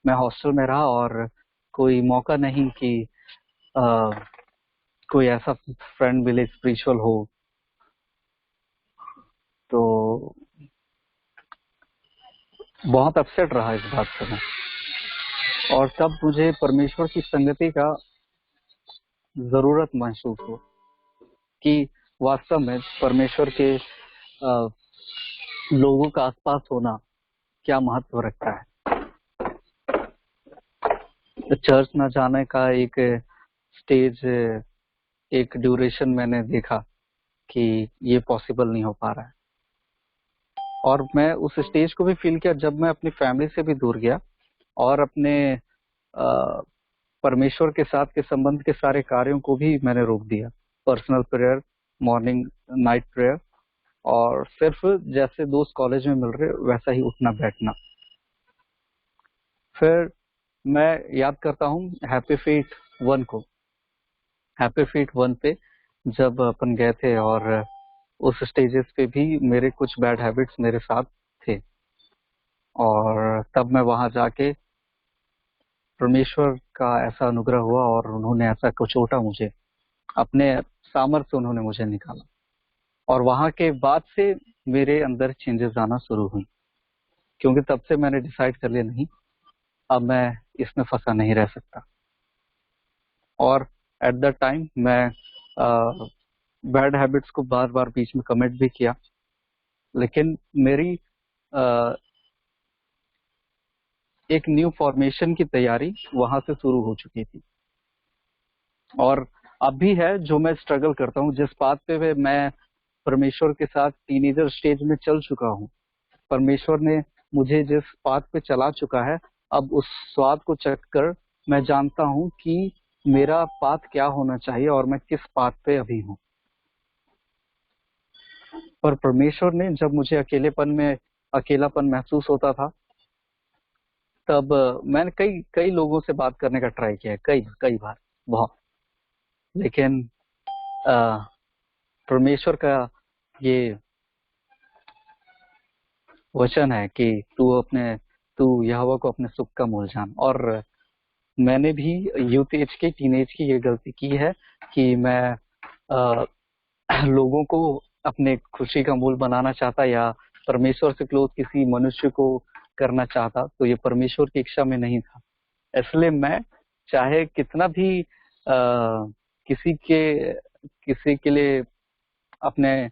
मैं हॉस्टल में रहा और कोई मौका नहीं कि कोई ऐसा फ्रेंड मिले स्पिरिचुअल हो। तो बहुत अपसेट रहा इस बात से मैं, और तब मुझे परमेश्वर की संगति का जरूरत महसूस हो कि वास्तव में परमेश्वर के लोगों का आसपास होना क्या महत्व रखता है। चर्च न जाने का एक स्टेज, एक ड्यूरेशन मैंने देखा कि ये पॉसिबल नहीं हो पा रहा है, और मैं उस स्टेज को भी फील किया जब मैं अपनी फैमिली से भी दूर गया और अपने परमेश्वर के साथ के संबंध के सारे कार्यों को भी मैंने रोक दिया। Personal prayer, morning night prayer, और सिर्फ जैसे दोस्त कॉलेज में मिल रहे वैसा ही उठना बैठना। फिर मैं याद करता हूँ हैप्पी फीट 1 को, हैप्पी फीट 1 पे जब अपन गए थे, और उस स्टेजेस पे भी मेरे कुछ बैड हैबिट्स मेरे साथ थे, और तब मैं वहां जाके परमेश्वर का ऐसा अनुग्रह हुआ और उन्होंने ऐसा कचोटा मुझे, अपने सामर्थ्य से उन्होंने मुझे निकाला, और वहां के बाद से मेरे अंदर चेंजेस आना शुरू हुई, क्योंकि तब से मैंने डिसाइड कर लिया नहीं, अब मैं इसमें फंसा नहीं रह सकता। और एट द टाइम मैं बैड हैबिट्स को बार बार बीच में कमिट भी किया, लेकिन मेरी एक न्यू फॉर्मेशन की तैयारी वहां से शुरू हो चुकी थी, और अब भी है जो मैं स्ट्रगल करता हूँ। जिस बात पे मैं परमेश्वर के साथ टीनेजर स्टेज में चल चुका हूँ, परमेश्वर ने मुझे जिस बात पे चला चुका है, अब उस स्वाद को चखकर मैं जानता हूँ कि मेरा पाथ क्या होना चाहिए और मैं किस पाथ पे अभी हूँ। पर परमेश्वर ने जब मुझे अकेलापन महसूस होता था, तब मैंने कई लोगों से बात करने का ट्राई किया, कई बार बहुत, लेकिन परमेश्वर का ये वचन है कि तू यहोवा को अपने सुख का मोल जान। और मैंने भी यूथ एज के टीनेज की ये गलती की है कि मैं लोगों को अपने खुशी का मूल बनाना चाहता, या परमेश्वर से क्लोज किसी मनुष्य को करना चाहता, तो ये परमेश्वर की इच्छा में नहीं था। इसलिए मैं चाहे कितना भी किसी के लिए अपने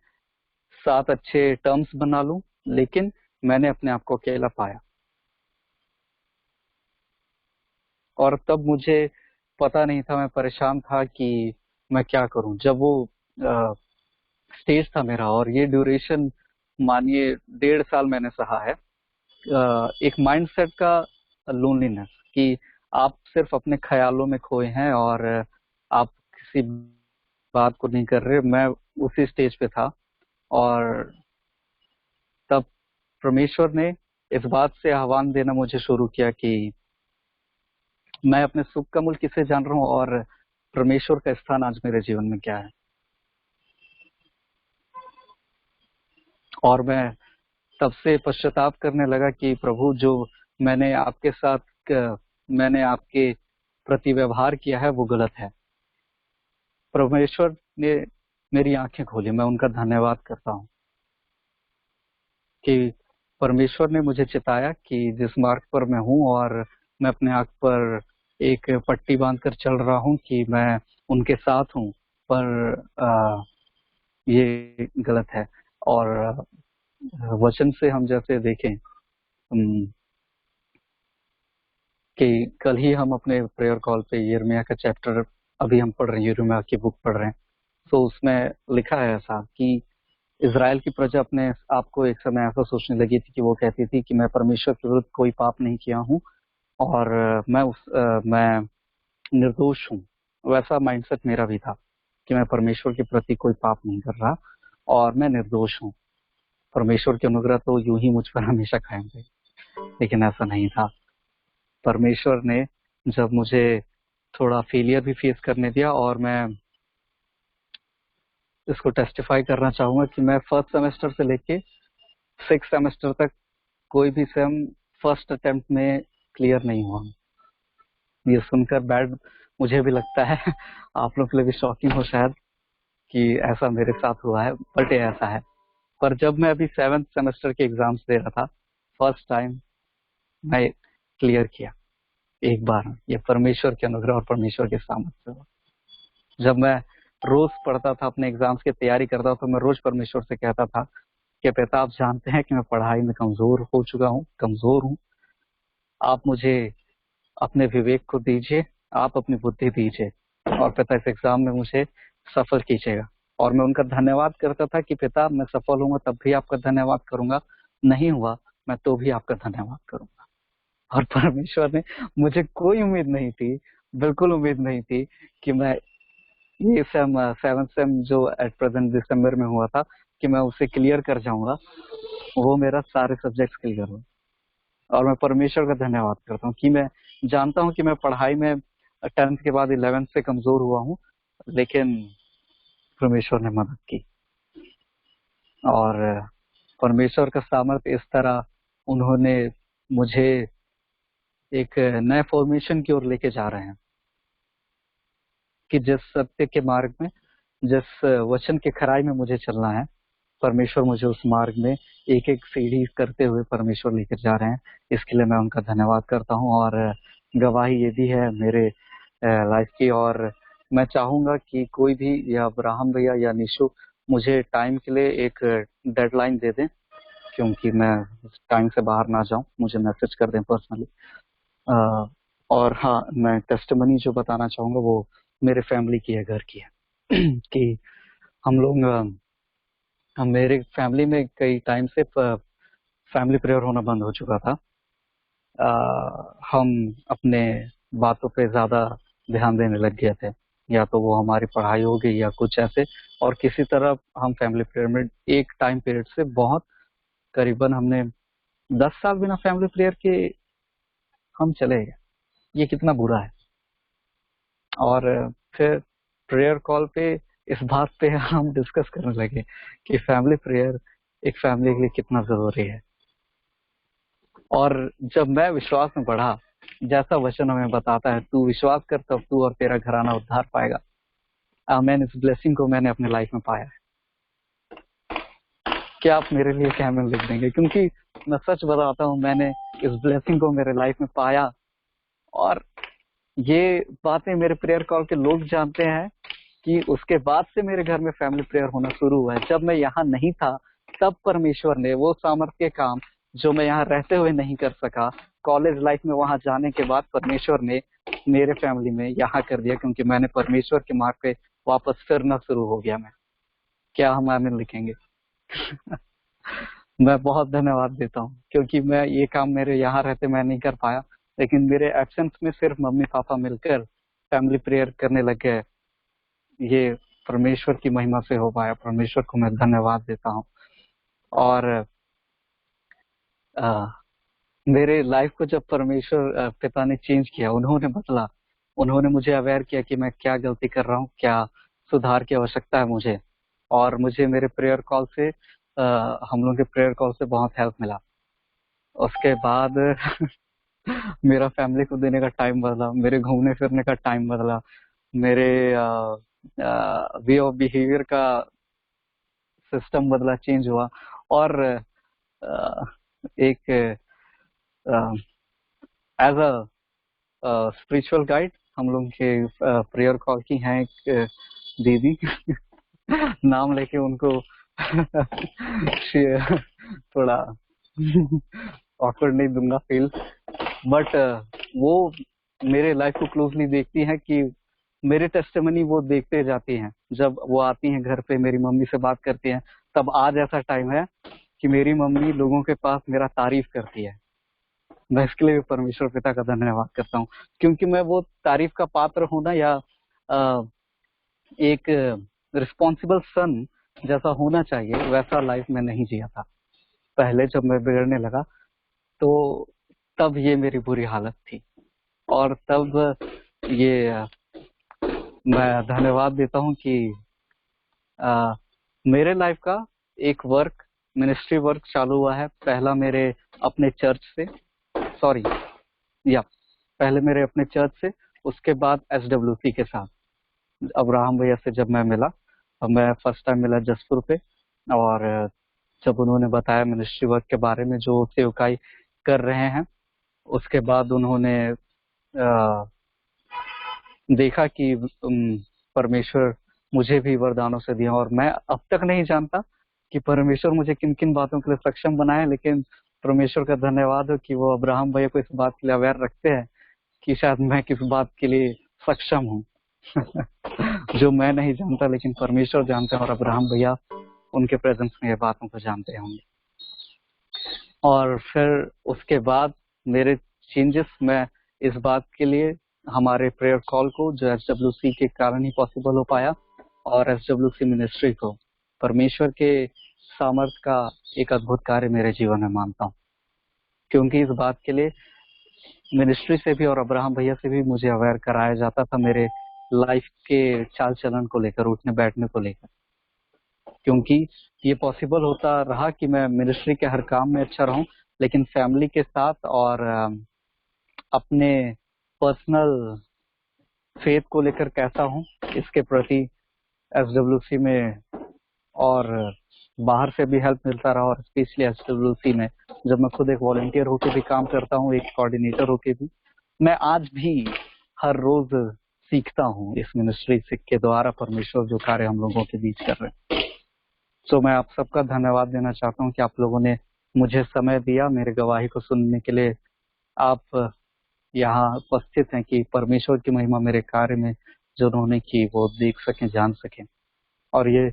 साथ अच्छे टर्म्स बना लूं, लेकिन मैंने अपने आप को अकेला पाया, और तब मुझे पता नहीं था, मैं परेशान था कि मैं क्या करूं। जब वो स्टेज था मेरा, और ये ड्यूरेशन मानिए 1.5 साल मैंने सहा है, एक माइंडसेट का लोनलीनेस कि आप सिर्फ अपने ख्यालों में खोए हैं और आप किसी बात को नहीं कर रहे। मैं उसी स्टेज पे था, और तब परमेश्वर ने इस बात से आह्वान देना मुझे शुरू किया कि मैं अपने सुख का मूल किसे जान रहा हूँ और परमेश्वर का स्थान आज मेरे जीवन में क्या है। और मैं तब से पश्चाताप करने लगा कि प्रभु, जो मैंने आपके प्रति व्यवहार किया है वो गलत है। परमेश्वर ने मेरी आंखें खोली, मैं उनका धन्यवाद करता हूँ कि परमेश्वर ने मुझे चिताया कि जिस मार्ग पर मैं हूँ और मैं अपने आप पर एक पट्टी बांधकर चल रहा हूँ कि मैं उनके साथ हूँ, पर ये गलत है। और वचन से हम जैसे देखें कि कल ही हम अपने प्रेयर कॉल पे यिर्मयाह का चैप्टर अभी हम पढ़ रहे हैं, यिर्मयाह की बुक पढ़ रहे हैं, तो उसमें लिखा है ऐसा कि इजराइल की प्रजा अपने आप को एक समय ऐसा सोचने लगी थी कि वो कहती थी कि मैं परमेश्वर के विरुद्ध कोई पाप नहीं किया हूँ और मैं निर्दोष हूँ। वैसा माइंडसेट मेरा भी था कि मैं परमेश्वर के प्रति कोई पाप नहीं कर रहा और मैं निर्दोष हूँ, परमेश्वर के अनुग्रह तो यूं ही मुझ पर हमेशा कायम रहे। लेकिन ऐसा नहीं था। परमेश्वर ने जब मुझे थोड़ा फेलियर भी फेस करने दिया, और मैं इसको टेस्टिफाई करना चाहूंगा कि मैं फर्स्ट सेमेस्टर से लेके 6th सेमेस्टर तक कोई भी सेम फर्स्ट अटेम्प्ट में क्लियर नहीं हुआ। ये सुनकर बैड मुझे भी लगता है, आप लोग के लिए भी शॉकिंग हो शायद कि ऐसा मेरे साथ हुआ है, बट ये ऐसा है। पर जब मैं अभी 7th सेमेस्टर के एग्जाम्स दे रहा था, फर्स्ट टाइम मैं क्लियर किया एक बार। ये परमेश्वर के अनुग्रह और परमेश्वर के सामर्थ्य से हुआ। जब मैं रोज पढ़ता था, अपने एग्जाम्स की तैयारी करता था, तो मैं रोज परमेश्वर से कहता था कि पिता, आप जानते हैं कि मैं पढ़ाई में कमजोर हो चुका हूँ, कमजोर हूँ। आप मुझे अपने विवेक को दीजिए, आप अपनी बुद्धि दीजिए, और पिता इस एग्जाम में मुझे सफल कीजिएगा। और मैं उनका धन्यवाद करता था कि पिता, मैं सफल हुआ तब भी आपका धन्यवाद करूंगा, नहीं हुआ मैं तो भी आपका धन्यवाद करूंगा। और परमेश्वर ने, मुझे कोई उम्मीद नहीं थी, बिल्कुल उम्मीद नहीं थी कि मैं ये सेम 7th सेम जो एट प्रेजेंट दिसंबर में हुआ था कि मैं उसे क्लियर कर जाऊंगा, वो मेरा सारे सब्जेक्ट्स क्लियर हुआ। और मैं परमेश्वर का धन्यवाद करता हूँ कि मैं जानता हूँ कि मैं पढ़ाई में 10th के बाद 11th से कमजोर हुआ हूँ, लेकिन परमेश्वर ने मदद की। और परमेश्वर का सामर्थ्य इस तरह उन्होंने मुझे एक नए फॉर्मेशन की ओर लेके जा रहे हैं कि जिस सत्य के मार्ग में, जिस वचन के खराई में मुझे चलना है, परमेश्वर मुझे उस मार्ग में एक एक सीढ़ी करते हुए परमेश्वर लेकर जा रहे हैं। इसके लिए मैं उनका धन्यवाद करता हूँ। और गवाही ये भी है मेरे लाइफ की। और मैं चाहूंगा कि कोई भी, या अब्राहम भैया या निशु, मुझे टाइम के लिए एक डेडलाइन दे दें, क्योंकि मैं टाइम से बाहर ना जाऊं, मुझे मैसेज कर दें पर्सनली। और हाँ, मैं टेस्टिमनी जो बताना चाहूंगा वो मेरे फैमिली की है, घर की है कि हम लोग, मेरे फैमिली में कई टाइम से फैमिली प्रेयर होना बंद हो चुका था। हम अपने बातों पे ज्यादा ध्यान देने लग गए थे, या तो वो हमारी पढ़ाई हो गई या कुछ ऐसे, और किसी तरह हम फैमिली प्रेयर में एक टाइम पीरियड से बहुत करीबन हमने 10 साल बिना फैमिली प्रेयर के हम चले गए। ये कितना बुरा है। और फिर प्रेयर कॉल पे इस बात पे हम डिस्कस करने लगे कि फैमिली प्रेयर एक फैमिली के लिए कितना जरूरी है। और जब मैं विश्वास में बढ़ा, जैसा वचन हमें बताता है, तू विश्वास कर तब तू और तेरा घराना उद्धार पाएगा, आमीन, इस ब्लेसिंग को मैंने अपने लाइफ में पाया है। क्या आप मेरे लिए क्या में लिख देंगे? क्योंकि मैं सच बताता हूँ, मैंने इस ब्लेसिंग को मेरे लाइफ में पाया। और ये बातें मेरे प्रेयर कॉल के लोग जानते हैं कि उसके बाद से मेरे घर में फैमिली प्रेयर होना शुरू हुआ है। जब मैं यहाँ नहीं था, तब परमेश्वर ने वो सामर्थ्य के काम जो मैं यहाँ रहते हुए नहीं कर सका, कॉलेज लाइफ में वहां जाने के बाद परमेश्वर ने मेरे फैमिली में यहाँ कर दिया, क्योंकि मैंने परमेश्वर के मार्ग पे वापस फिरना शुरू हो गया। मैं क्या हम आमीन लिखेंगे? मैं बहुत धन्यवाद देता हूँ, क्योंकि मैं ये काम मेरे यहाँ रहते मैं नहीं कर पाया, लेकिन मेरे एब्सेंस में सिर्फ मम्मी पापा मिलकर फैमिली प्रेयर करने लग गए। ये परमेश्वर की महिमा से हो पाया। परमेश्वर को मैं धन्यवाद देता हूँ। और मेरे लाइफ को जब परमेश्वर पिता ने चेंज किया, उन्होंने बदला, उन्होंने मुझे अवेयर किया कि मैं क्या गलती कर रहा हूँ, क्या सुधार की आवश्यकता है मुझे। और मुझे मेरे प्रेयर कॉल से, हम लोग के प्रेयर कॉल से बहुत हेल्प मिला। उसके बाद मेरा फैमिली को देने का टाइम बदला, मेरे घूमने फिरने का टाइम बदला, मेरे वे ऑफ बिहेवियर का सिस्टम बदला, चेंज हुआ। और एक एज अ स्पिरिचुअल गाइड हम लोग के प्रेयर कॉल की हैं एक दीदी नाम लेके उनको थोड़ा ऑकवर्ड नहीं दूंगा फील, बट वो मेरे लाइफ को क्लोजली देखती हैं कि मेरे टेस्टिमनी वो देखते जाती हैं। जब वो आती हैं घर पे मेरी मम्मी से बात करती हैं, तब आज ऐसा टाइम है कि मेरी मम्मी लोगों के पास मेरा तारीफ करती है। मैं इसके लिए भी परमेश्वर पिता का धन्यवाद करता हूँ, क्योंकि मैं वो तारीफ का पात्र हूँ ना, या एक रिस्पॉन्सिबल सन जैसा होना चाहिए वैसा लाइफ में नहीं जिया था। पहले जब मैं बिगड़ने लगा तो तब ये मेरी बुरी हालत थी, और तब ये मैं धन्यवाद देता हूँ कि मेरे लाइफ का एक वर्क, मिनिस्ट्री वर्क चालू हुआ है। पहला मेरे अपने चर्च से, पहले मेरे अपने चर्च से, उसके बाद SWC के साथ अब्राहम भैया से जब मैं मिला, मैं फर्स्ट टाइम मिला जसपुर पे, और जब उन्होंने बताया मिनिस्ट्री वर्क के बारे में जो सेवकाई कर रहे हैं, उसके बाद उन्होंने देखा कि परमेश्वर मुझे भी वरदानों से दिया, और मैं अब तक नहीं जानता कि परमेश्वर मुझे किन किन बातों के लिए सक्षम बनाए, लेकिन परमेश्वर का धन्यवाद हो कि वो अब्राहम भैया को इस बात के लिए अवेयर रखते हैं कि शायद मैं किस बात के लिए सक्षम हूँ जो मैं नहीं जानता, लेकिन परमेश्वर जानते हैं, और अब्राहम भैया उनके प्रेजेंस में ये बातों को जानते होंगे। और फिर उसके बाद मेरे चेंजेस, मैं इस बात के लिए हमारे प्रेयर कॉल को जो SWC के कारण ही पॉसिबल हो पाया, और SWC मिनिस्ट्री को परमेश्वर के सामर्थ का एक अद्भुत कार्य मेरे जीवन में मानता हूँ, क्योंकि इस बात के लिए मिनिस्ट्री से भी और अब्राहम भैया से भी मुझे अवेयर कराया जाता था मेरे लाइफ के चाल चलन को लेकर, उठने बैठने को लेकर, क्योंकि ये पॉसिबल होता रहा कि मैं मिनिस्ट्री के हर काम में अच्छा रहूं, लेकिन फैमिली के साथ और अपने पर्सनल फेथ को लेकर कैसा हूं, इसके प्रति SWC में और बाहर से भी हेल्प मिलता रहा, और स्पेशली SWC में जब मैं खुद एक वॉलंटियर होकर भी काम करता हूं, एक कोऑर्डिनेटर होकर भी, मैं आज भी हर रोज सीखता हूं इस मिनिस्ट्री के द्वारा परमेश्वर जो कार्य हम लोगों के बीच कर रहे हैं। तो मैं आप सबका धन्यवाद देना चाहता हूं कि आप लोगों ने मुझे समय दिया, मेरे गवाही को सुनने के लिए आप यहाँ उपस्थित हैं, कि परमेश्वर की महिमा मेरे कार्य में जो उन्होंने की वो देख सकें, जान सकें। और ये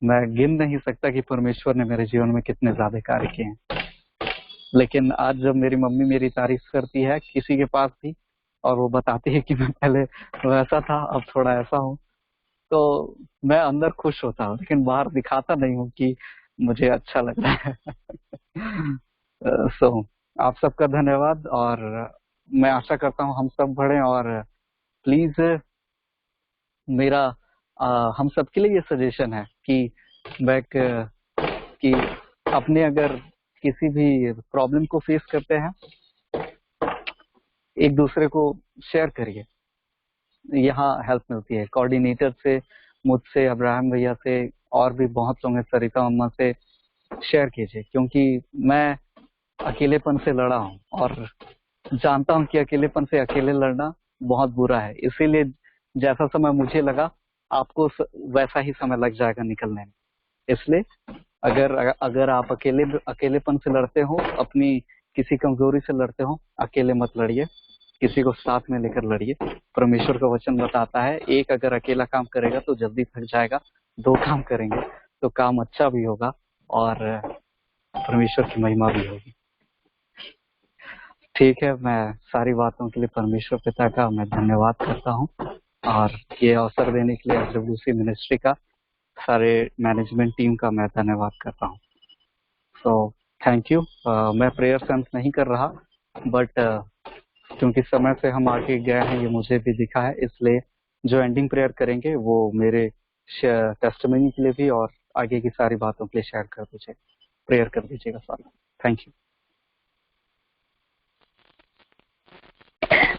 मैं गिन नहीं सकता कि परमेश्वर ने मेरे जीवन में कितने ज्यादा कार्य किए हैं, लेकिन आज जब मेरी मम्मी मेरी तारीफ करती है किसी के पास भी, और वो बताती है कि मैं पहले वैसा था अब थोड़ा ऐसा हूँ, तो मैं अंदर खुश होता हूँ, लेकिन बाहर दिखाता नहीं हूँ कि मुझे अच्छा लग रहा है। सो आप सबका धन्यवाद, और मैं आशा करता हूँ हम सब बढ़े, और प्लीज मेरा हम सबके लिए ये सजेशन है कि कि अपने अगर किसी भी प्रॉब्लम को फेस करते हैं, एक दूसरे को शेयर करिए, यहाँ हेल्प मिलती है। कोऑर्डिनेटर से, मुझसे, अब्राहम भैया से, और भी बहुत लोग हैं, सरिता मम्मा से शेयर कीजिए, क्योंकि मैं अकेलेपन से लड़ा हूँ और जानता हूँ कि अकेलेपन से अकेले लड़ना बहुत बुरा है। इसीलिए जैसा समय मुझे लगा आपको वैसा ही समय लग जाएगा निकलने में। इसलिए अगर आप अकेलेपन से लड़ते हो, अपनी किसी कमजोरी से लड़ते हो, अकेले मत लड़िए, किसी को साथ में लेकर लड़िए। परमेश्वर का वचन बताता है एक अगर अकेला काम करेगा तो जल्दी थक जाएगा, दो काम करेंगे तो काम अच्छा भी होगा और परमेश्वर की महिमा भी होगी। ठीक है, मैं सारी बातों के लिए परमेश्वर पिता का मैं धन्यवाद करता हूँ, और ये अवसर देने के लिए SWC मिनिस्ट्री का सारे मैनेजमेंट टीम का मैं धन्यवाद करता हूँ। So thank you. मैं प्रेयर सेंस नहीं कर रहा, बट क्योंकि समय से हम आगे गए हैं ये मुझे भी दिखा है, इसलिए जो एंडिंग प्रेयर करेंगे वो मेरे टेस्टिमनी के लिए भी और आगे की सारी बातों के लिए शेयर कर दीजिए, प्रेयर कर दीजिएगा। Sorry, thank you.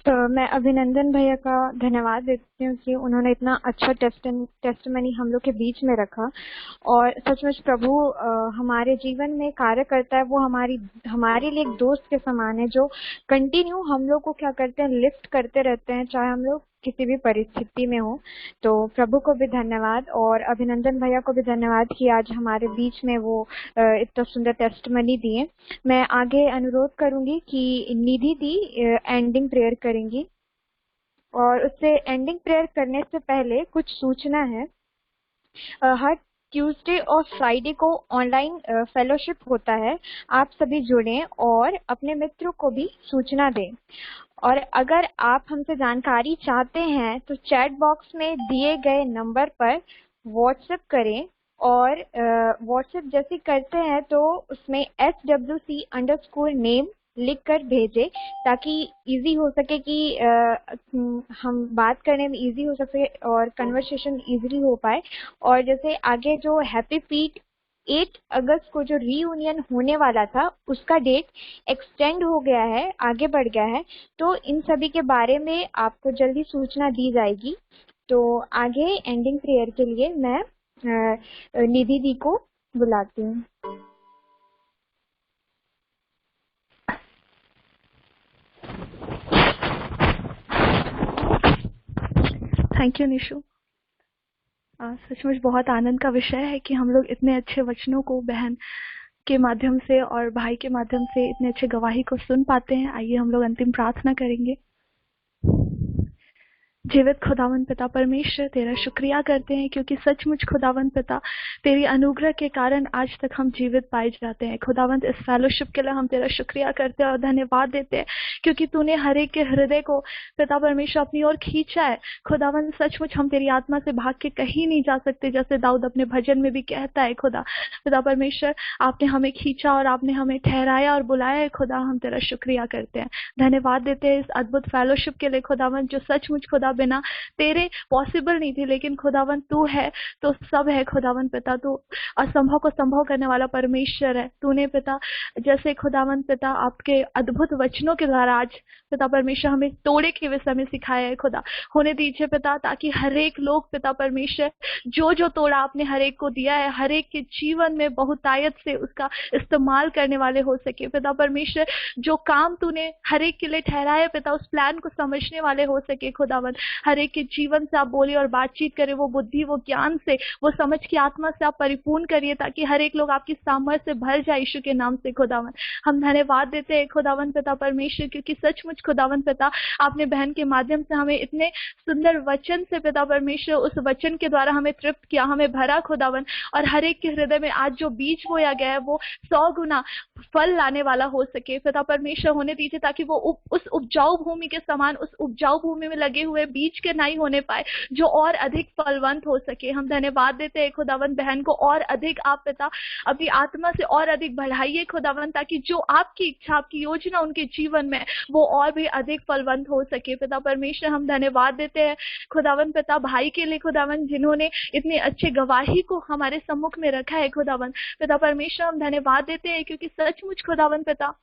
मैं अभिनंदन भैया का धन्यवाद देती हूँ कि उन्होंने इतना अच्छा टेस्टमनी हम लोग के बीच में रखा। और सचमुच प्रभु हमारे जीवन में कार्य करता है। वो हमारे लिए एक दोस्त के समान है जो कंटिन्यू हम लोग को क्या करते हैं, लिफ्ट करते रहते हैं, चाहे हम लोग किसी भी परिस्थिति में हो। तो प्रभु को भी धन्यवाद और अभिनंदन भैया को भी धन्यवाद कि आज हमारे बीच में वो इतना सुंदर टेस्टमनी दिए। मैं आगे अनुरोध करूंगी कि निधि दी एंडिंग प्रेयर करेंगी। और उससे एंडिंग प्रेयर करने से पहले कुछ सूचना है। हर ट्यूसडे और फ्राइडे को ऑनलाइन फेलोशिप होता है। आप सभी जुड़ें और अपने मित्रों को भी सूचना दें। और अगर आप हमसे जानकारी चाहते हैं तो चैट बॉक्स में दिए गए नंबर पर व्हाट्सएप करें। और व्हाट्सएप जैसे करते हैं तो उसमें SWC_name लिख कर भेजें ताकि इजी हो सके कि हम बात करने में इजी हो सके और कन्वर्सेशन इजीली हो पाए। और जैसे आगे जो हैप्पी फीट 8 अगस्त को जो रीयूनियन होने वाला था उसका डेट एक्सटेंड हो गया है, आगे बढ़ गया है। तो इन सभी के बारे में आपको जल्दी सूचना दी जाएगी। तो आगे एंडिंग प्रेयर के लिए मैं निधि दी को बुलाती हूँ। Thank you Nishu. सचमुच बहुत आनंद का विषय है कि हम लोग इतने अच्छे वचनों को बहन के माध्यम से और भाई के माध्यम से इतने अच्छे गवाही को सुन पाते हैं। आइए हम लोग अंतिम प्रार्थना करेंगे। जीवित खुदावन पिता परमेश्वर, तेरा शुक्रिया करते हैं क्योंकि सचमुच खुदावन पिता तेरी अनुग्रह के कारण आज तक हम जीवित पाए जाते हैं। खुदावंत इस फेलोशिप के लिए हम तेरा शुक्रिया करते हैं और धन्यवाद देते हैं क्योंकि तूने हर एक के हृदय को पिता परमेश्वर अपनी ओर खींचा है। खुदावंत सचमुच हम तेरी आत्मा से भाग के कहीं नहीं जा सकते, जैसे दाऊद अपने भजन में भी कहता है। खुदा पिता परमेश्वर, आपने हमें खींचा और आपने हमें ठहराया और बुलाया है। खुदा हम तेरा शुक्रिया करते हैं, धन्यवाद देते हैं इस अद्भुत फेलोशिप के लिए खुदावंत, जो सचमुच खुदा बिना तेरे पॉसिबल नहीं थी, लेकिन खुदावंत तू है तो सब है। खुदावंत पिता तू असंभव को संभव करने वाला परमेश्वर है। तूने पिता जैसे खुदावंत पिता आपके अद्भुत वचनों के द्वारा आज पिता परमेश्वर हमें तोड़े के विषय में सिखाया है। खुदा होने दीजिए पिता, ताकि हर एक लोग पिता परमेश्वर जो जो तोड़ा आपने हर एक को दिया है, हर एक के जीवन में बहुतायत से उसका इस्तेमाल करने वाले हो सके। पिता परमेश्वर जो काम तूने हर एक के लिए ठहराया पिता, उस प्लान को समझने वाले हो सके। खुदावंत हर एक के जीवन से आप बोले और बातचीत करें, वो बुद्धि, वो ज्ञान से, वो समझ की आत्मा से आप परिपूर्ण करिए, ताकि हर एक लोग आपकी सामर्थ्य से भर जाए यीशु के नाम से। खुदावंत हम धन्यवाद देते हैं खुदावंत पिता परमेश्वर, क्योंकि सचमुच खुदावंत पिता आपने बहन के माध्यम से हमें इतने सुंदर वचन से पिता परमेश्वर उस वचन के द्वारा हमें तृप्त किया, हमें भरा खुदावंत। और हर एक के हृदय में आज जो बीज बोया गया है वो 100 गुना फल लाने वाला हो सके पिता परमेश्वर। होने दीजिए ताकि वो उस उपजाऊ भूमि के समान, उस उपजाऊ भूमि में लगे हुए बीज के नहीं होने पाए, जो और अधिक फलवंत हो सके। हम धन्यवाद देते हैं खुदावंत बहन को और अधिक आप पिता अपनी आत्मा से और अधिक बढ़ाइए खुदावंत, ताकि जो आपकी इच्छा, आपकी योजना उनके जीवन में वो और भी अधिक फलवंत हो सके पिता परमेश्वर। हम धन्यवाद देते हैं खुदावंत पिता भाई के लिए खुदावंत, जिन्होंने इतनी अच्छे गवाही को हमारे सम्मुख में रखा है खुदावंत पिता परमेश्वर। हम धन्यवाद देते हैं क्योंकि सचमुच खुदावंत पिता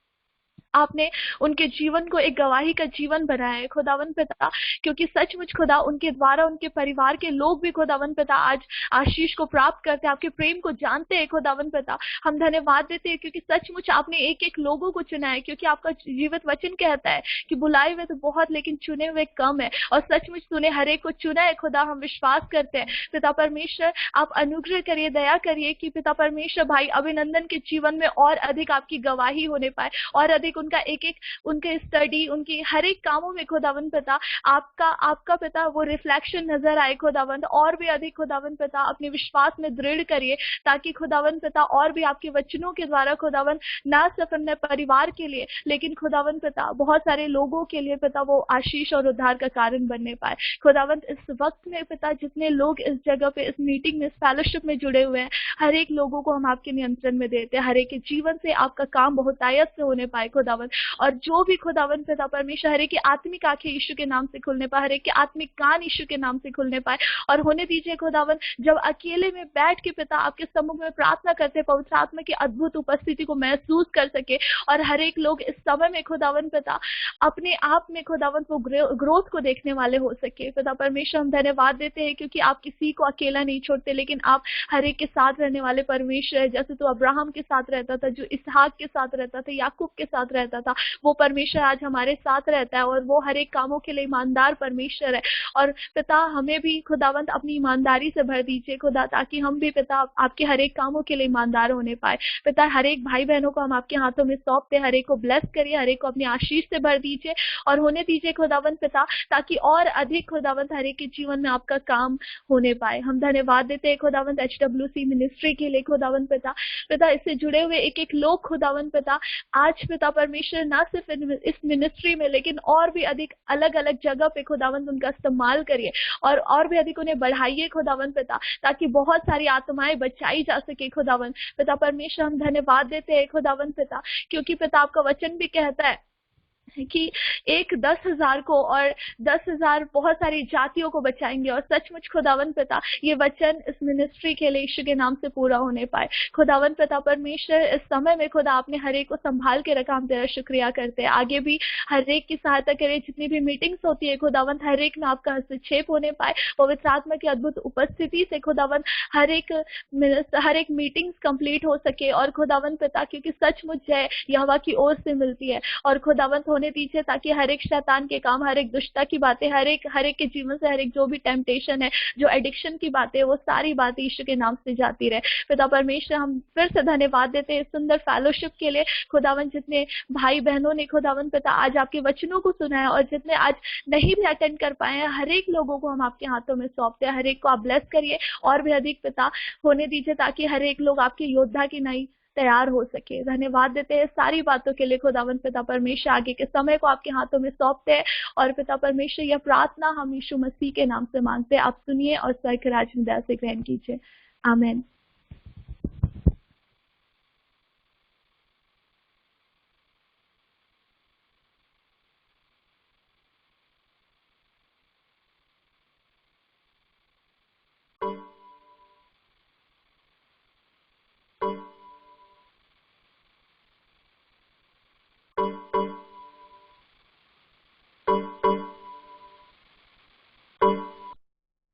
आपने उनके जीवन को एक गवाही का जीवन बनाया है खुदावंत पिता, क्योंकि सचमुच खुदा उनके द्वारा उनके परिवार के लोग भी खुदावंत पिता आज आशीष को प्राप्त करते हैं, आपके प्रेम को जानते हैं खुदावंत पिता। हम धन्यवाद देते हैं क्योंकि सचमुच आपने एक एक लोगों को चुना है, क्योंकि आपका जीवित वचन कहता है कि बुलाए हुए तो बहुत लेकिन चुने हुए कम है, और सचमुच तूने हर एक को चुना है खुदा। हम विश्वास करते हैं पिता परमेश्वर, आप अनुग्रह करिए, दया करिए कि पिता परमेश्वर भाई अभिनंदन के जीवन में और अधिक आपकी गवाही होने पाए, और अधिक उनका एक एक उनके स्टडी, उनकी हर एक कामों में खुदावंत पिता आपका पिता वो रिफ्लेक्शन नजर आए खुदावंत। और भी अधिक खुदावंत पिता अपने विश्वास में दृढ़ करिए, ताकि खुदावंत पिता और भी आपके वचनों के द्वारा खुदावंत ना सिर्फ अपने परिवार के लिए लेकिन खुदावंत पिता बहुत सारे लोगों के लिए पिता वो आशीष और उद्धार का कारण बनने पाए खुदावंत। इस वक्त में पिता जितने लोग इस जगह पे इस मीटिंग में, इस फेलोशिप में जुड़े हुए हैं, हर एक लोगों को हम आपके नियंत्रण में देते हैं, हर एक के जीवन से आपका काम बहुतायत से होने पाए खुदा। खुदावन, और जो भी खुदावन पिता परमेश्वर हर एक की आत्मिक आंखें यीशु के नाम से खुलने पाए, हर एक के आत्मिक कान यीशु के नाम से खुलने पाए। और होने दीजिए खुदावन, जब अकेले में बैठ के पिता आपके सम्मुख में प्रार्थना करते पवित्र आत्मा की अद्भुत उपस्थिति को महसूस कर सके, और हर एक लोग इस समय में खुदावन पिता अपने आप में खुदावन वो ग्रोथ को देखने वाले हो सके। पिता परमेश्वर हम धन्यवाद देते हैं क्योंकि आप किसी को अकेला नहीं छोड़ते, लेकिन आप हर एक के साथ रहने वाले परमेश्वर है। जैसे तो अब्राहम के साथ रहता था, जो इसहाक के साथ रहता था, याकूब के साथ रहता था, वो परमेश्वर आज हमारे साथ रहता है, और वो हर एक कामों के लिए ईमानदार परमेश्वर है। और पिता हमें भी खुदावंत अपनी ईमानदारी से भर दीजिए खुदा, ताकि हम भी पिता आपके हर एक कामों के लिए ईमानदार होने पाए। पिता हर एक भाई बहनों को हम आपके हाथों में सौंपते, हर एक को ब्लेस करिए, हर एक को अपनी आशीष से भर दीजिए और होने दीजिए खुदावंत पिता, ताकि और अधिक खुदावंत हर एक के जीवन में आपका काम होने पाए। हम धन्यवाद देते हैं खुदावंत HWC मिनिस्ट्री के लिए खुदावंत पिता इससे जुड़े हुए एक एक लोग खुदावंत पिता आज पिता परमेश्वर ना सिर्फ इस मिनिस्ट्री में लेकिन और भी अधिक अलग अलग जगह पे खुदावंत उनका इस्तेमाल करिए और भी अधिक उन्हें बढ़ाइए खुदावंत पिता, ताकि बहुत सारी आत्माएं बचाई जा सके खुदावंत पिता परमेश्वर। हम धन्यवाद देते हैं खुदावंत पिता, क्योंकि पिता आपका वचन भी कहता है कि एक 10,000 को और 10,000 बहुत सारी जातियों को बचाएंगे। और सचमुच खुदावन पिता ये वचन इस मिनिस्ट्री के लिए यीशु के नाम से पूरा होने पाए। खुदावन पिता परमेश्वर इस समय में खुदा आपने हर एक को संभाल के रखा, हम तेरा शुक्रिया करते हैं। आगे भी हर एक की सहायता करे, जितनी भी मीटिंग्स होती है खुदावन हर एक में आपका हस्तक्षेप होने पाए। पवित्र आत्मा की अद्भुत उपस्थिति से खुदावन हर एक मीटिंग्स कंप्लीट हो सके। और खुदावन पिता क्योंकि सचमुच जय यहोवा की ओर से मिलती है, और खुदावन होने दीजिए ताकि हर एक शैतान के काम, हर एक दुष्टता की बातें, हर एक के जीवन से हर एक जो भी टेम्पटेशन है, जो एडिक्शन की बातें, वो सारी बातें यीशु के नाम से जाती रहे। पिता परमेश्वर हम फिर से धन्यवाद देते हैं इस सुंदर फेलोशिप के लिए खुदावन, जितने भाई बहनों ने खुदावन पिता आज आपके वचनों को सुना है और जितने आज नहीं भी अटेंड कर पाए हैं, हर एक लोगों को हम आपके हाथों में सौंपते हैं। हर एक को आप ब्लेस करिए और भी अधिक पिता होने दीजिए ताकि हर एक लोग आपके योद्धा की नई तैयार हो सके। धन्यवाद देते हैं सारी बातों के लिए खुदावन पिता परमेश्वर। आगे के समय को आपके हाथों में सौंपते हैं और पिता परमेश्वर यह प्रार्थना हम यीशु मसीह के नाम से मांगते हैं। आप सुनिए और स्वर्ग राज्य में दया से ग्रहण कीजिए। आमीन।